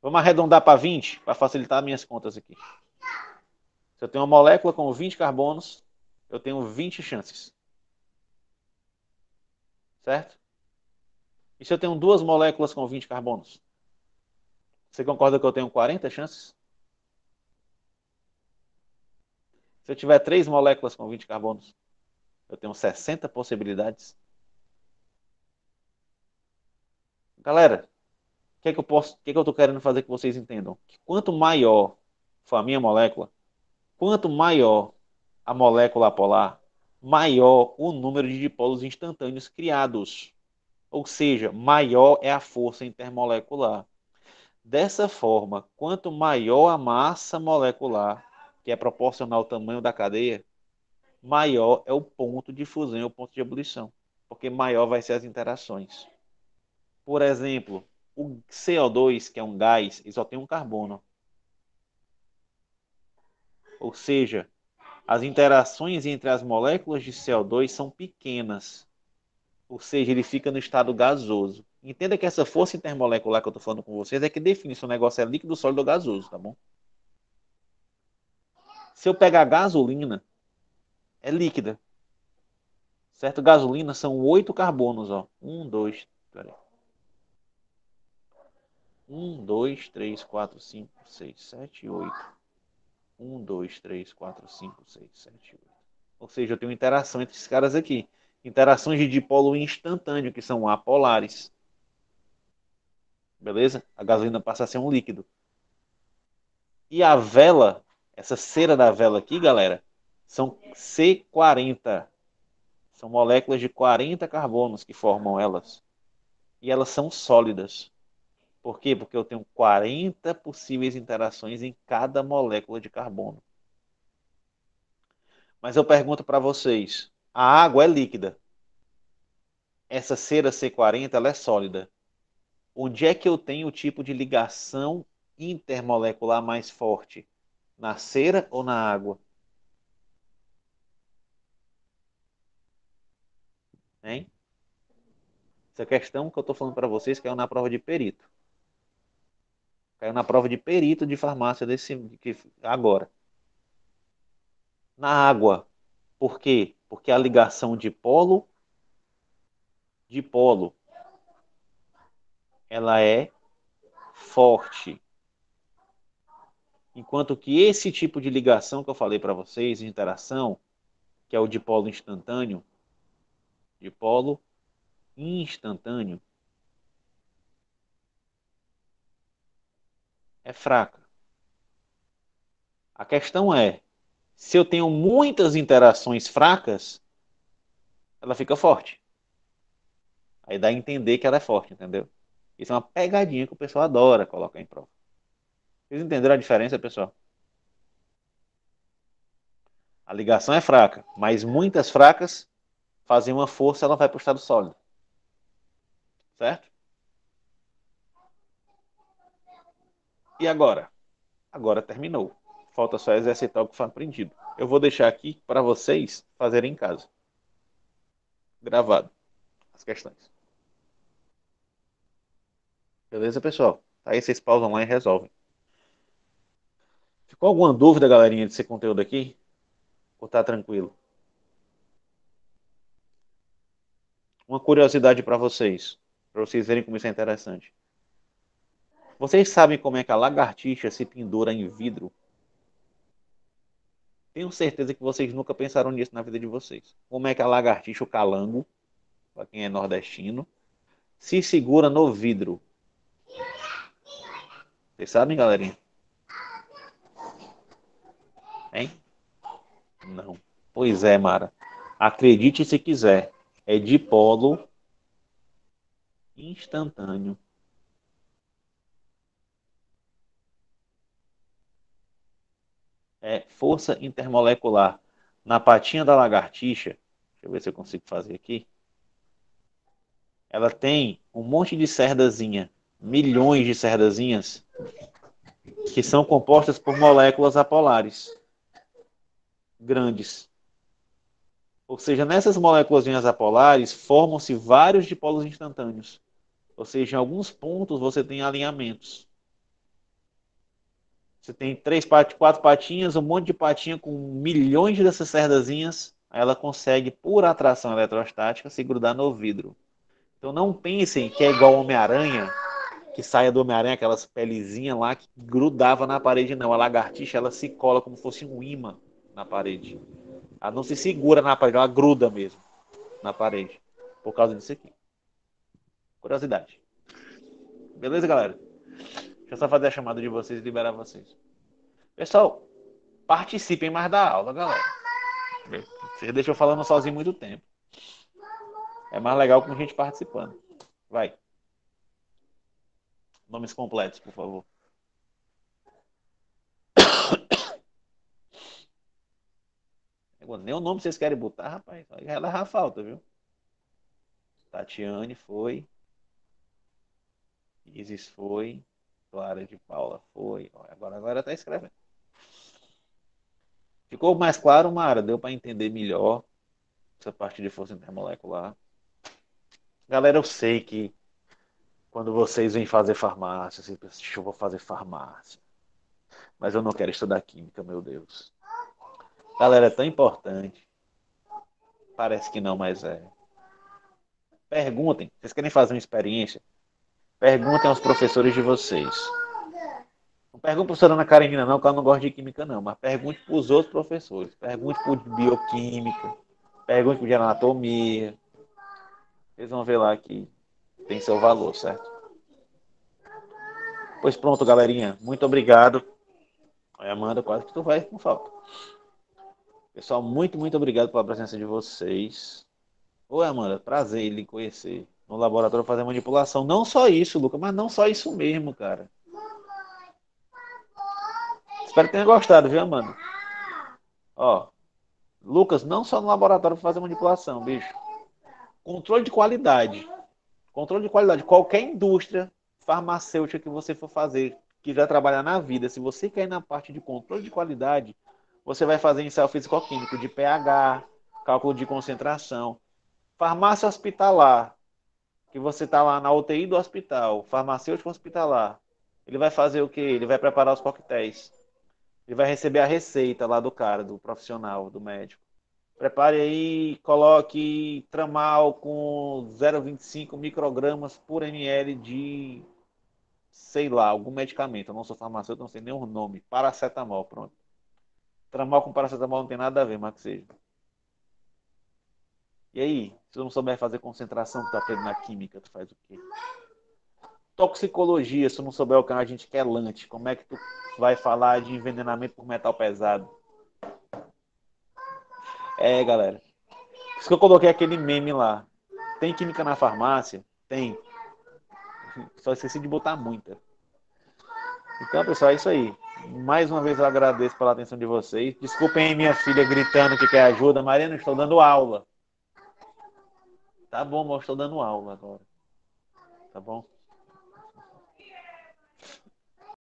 Vamos arredondar para 20, para facilitar minhas contas aqui. Se eu tenho uma molécula com 20 carbonos, eu tenho 20 chances. Certo? E se eu tenho duas moléculas com 20 carbonos? Você concorda que eu tenho 40 chances? Se eu tiver três moléculas com 20 carbonos, eu tenho 60 possibilidades. Galera, o que eu estou querendo fazer que vocês entendam? Que quanto maior for a minha molécula, quanto maior a molécula polar, maior o número de dipolos instantâneos criados. Ou seja, maior é a força intermolecular. Dessa forma, quanto maior a massa molecular, que é proporcional ao tamanho da cadeia, maior é o ponto de fusão e o ponto de ebulição, porque maior vai ser as interações. Por exemplo, o CO2, que é um gás, ele só tem um carbono. Ou seja, as interações entre as moléculas de CO2 são pequenas. Ou seja, ele fica no estado gasoso. Entenda que essa força intermolecular que eu estou falando com vocês é que define se o negócio é líquido, sólido ou gasoso, tá bom? Se eu pegar gasolina, é líquida. Certo? Gasolina são 8 carbonos, ó. 1, 2, peraí. 1, 2, 3, 4, 5, 6, 7, 8. 1, 2, 3, 4, 5, 6, 7, 8. Ou seja, eu tenho interação entre esses caras aqui. Interações de dipolo instantâneo, que são apolares. Beleza? A gasolina passa a ser um líquido. E a vela, essa cera da vela aqui, galera, são C40. São moléculas de 40 carbonos que formam elas. E elas são sólidas. Por quê? Porque eu tenho 40 possíveis interações em cada molécula de carbono. Mas eu pergunto para vocês, a água é líquida. Essa cera C40 ela é sólida. Onde é que eu tenho o tipo de ligação intermolecular mais forte? Na cera ou na água? Hein? Essa questão que eu estou falando para vocês caiu na prova de perito. Caiu na prova de perito de farmácia agora. Na água. Por quê? Porque a ligação de polo ela é forte. Enquanto que esse tipo de ligação que eu falei para vocês, de interação, que é o dipolo instantâneo, é fraca. A questão é, se eu tenho muitas interações fracas, ela fica forte. Aí dá a entender que ela é forte, entendeu? Isso é uma pegadinha que o pessoal adora colocar em prova. Vocês entenderam a diferença, pessoal? A ligação é fraca, mas muitas fracas fazem uma força, ela vai para o estado sólido. Certo? E agora? Agora terminou. Falta só exercitar o que foi aprendido. Eu vou deixar aqui para vocês fazerem em casa. Gravado as questões. Beleza, pessoal? Aí vocês pausam lá e resolvem. Ficou alguma dúvida, galerinha, desse conteúdo aqui? Ou tá tranquilo? Uma curiosidade para vocês verem como isso é interessante. Vocês sabem como é que a lagartixa se pendura em vidro? Tenho certeza que vocês nunca pensaram nisso na vida de vocês. Como é que a lagartixa, o calango, para quem é nordestino, se segura no vidro? Vocês sabem, galerinha? Hein? Não. Pois é, Mara. Acredite se quiser. É dipolo instantâneo. É força intermolecular. Na patinha da lagartixa, deixa eu ver se eu consigo fazer aqui. Ela tem um monte de cerdazinha, milhões de cerdazinhas, que são compostas por moléculas apolares grandes. Ou seja, nessas moléculas apolares formam-se vários dipolos instantâneos. Ou seja, em alguns pontos você tem alinhamentos. Você tem 4 patinhas, um monte de patinha com milhões dessas cerdazinhas. Aí ela consegue, por atração eletrostática, se grudar no vidro. Então não pensem que é igual o Homem-Aranha, que saia do Homem-Aranha, aquelas pelezinhas lá que grudava na parede, não. A lagartixa, ela se cola como se fosse um imã na parede. Ela não se segura na parede, ela gruda mesmo na parede. Por causa disso aqui. Curiosidade. Beleza, galera? Deixa eu só fazer a chamada de vocês e liberar vocês. Pessoal, participem mais da aula, galera. Vocês deixam eu falando sozinho muito tempo. É mais legal com gente participando. Vai. Nomes completos, por favor. Nem o nome vocês querem botar, rapaz. Aí vai levar a falta, viu? Tatiane foi. Isis foi. Clara de Paula foi. Agora tá escrevendo. Ficou mais claro, Mara? Deu para entender melhor essa parte de força intermolecular. Galera, eu sei que quando vocês vêm fazer farmácia, vocês pensam, eu vou fazer farmácia. Mas eu não quero estudar química, meu Deus. Galera, é tão importante. Parece que não, mas é. Perguntem. Vocês querem fazer uma experiência? Perguntem aos professores de vocês. Não pergunte para a professora Ana Karenina, não, que ela não gosta de química, não. Mas pergunte para os outros professores. Pergunte para o de bioquímica. Pergunte para o de anatomia. Vocês vão ver lá que tem seu valor, certo? Pois pronto, galerinha. Muito obrigado. Aí, Amanda, quase que tu vai com falta. Pessoal, muito obrigado pela presença de vocês. Oi, Amanda, prazer em lhe conhecer. No laboratório fazer manipulação. Não só isso, Lucas, mas não só isso mesmo, cara. Espero que tenha gostado, viu, Amanda? Ó, Lucas, não só no laboratório fazer manipulação, bicho. Controle de qualidade. Controle de qualidade. Qualquer indústria farmacêutica que você for fazer, quiser trabalhar na vida, se você cair na parte de controle de qualidade, você vai fazer ensaio físico-químico de pH, cálculo de concentração. Farmácia hospitalar, que você está lá na UTI do hospital, farmacêutico hospitalar, ele vai fazer o quê? Ele vai preparar os coquetéis. Ele vai receber a receita lá do cara, do profissional, do médico. Prepare aí, coloque tramal com 0,25 microgramas por ml de, sei lá, algum medicamento. Eu não sou farmacêutico, não sei nem o nome. Paracetamol, pronto. Tramal com paracetamol não tem nada a ver, mas que seja. E aí, se tu não souber fazer concentração que tu aprende na química, tu faz o quê? Toxicologia, se tu não souber o que é um agente quelante, como é que tu vai falar de envenenamento por metal pesado? É, galera. Por isso que eu coloquei aquele meme lá. Tem química na farmácia? Tem. Só esqueci de botar muita. Então, pessoal, é isso aí. Mais uma vez eu agradeço pela atenção de vocês. Desculpem aí minha filha gritando que quer ajuda. Mariana, estou dando aula. Tá bom, mas estou dando aula agora. Tá bom?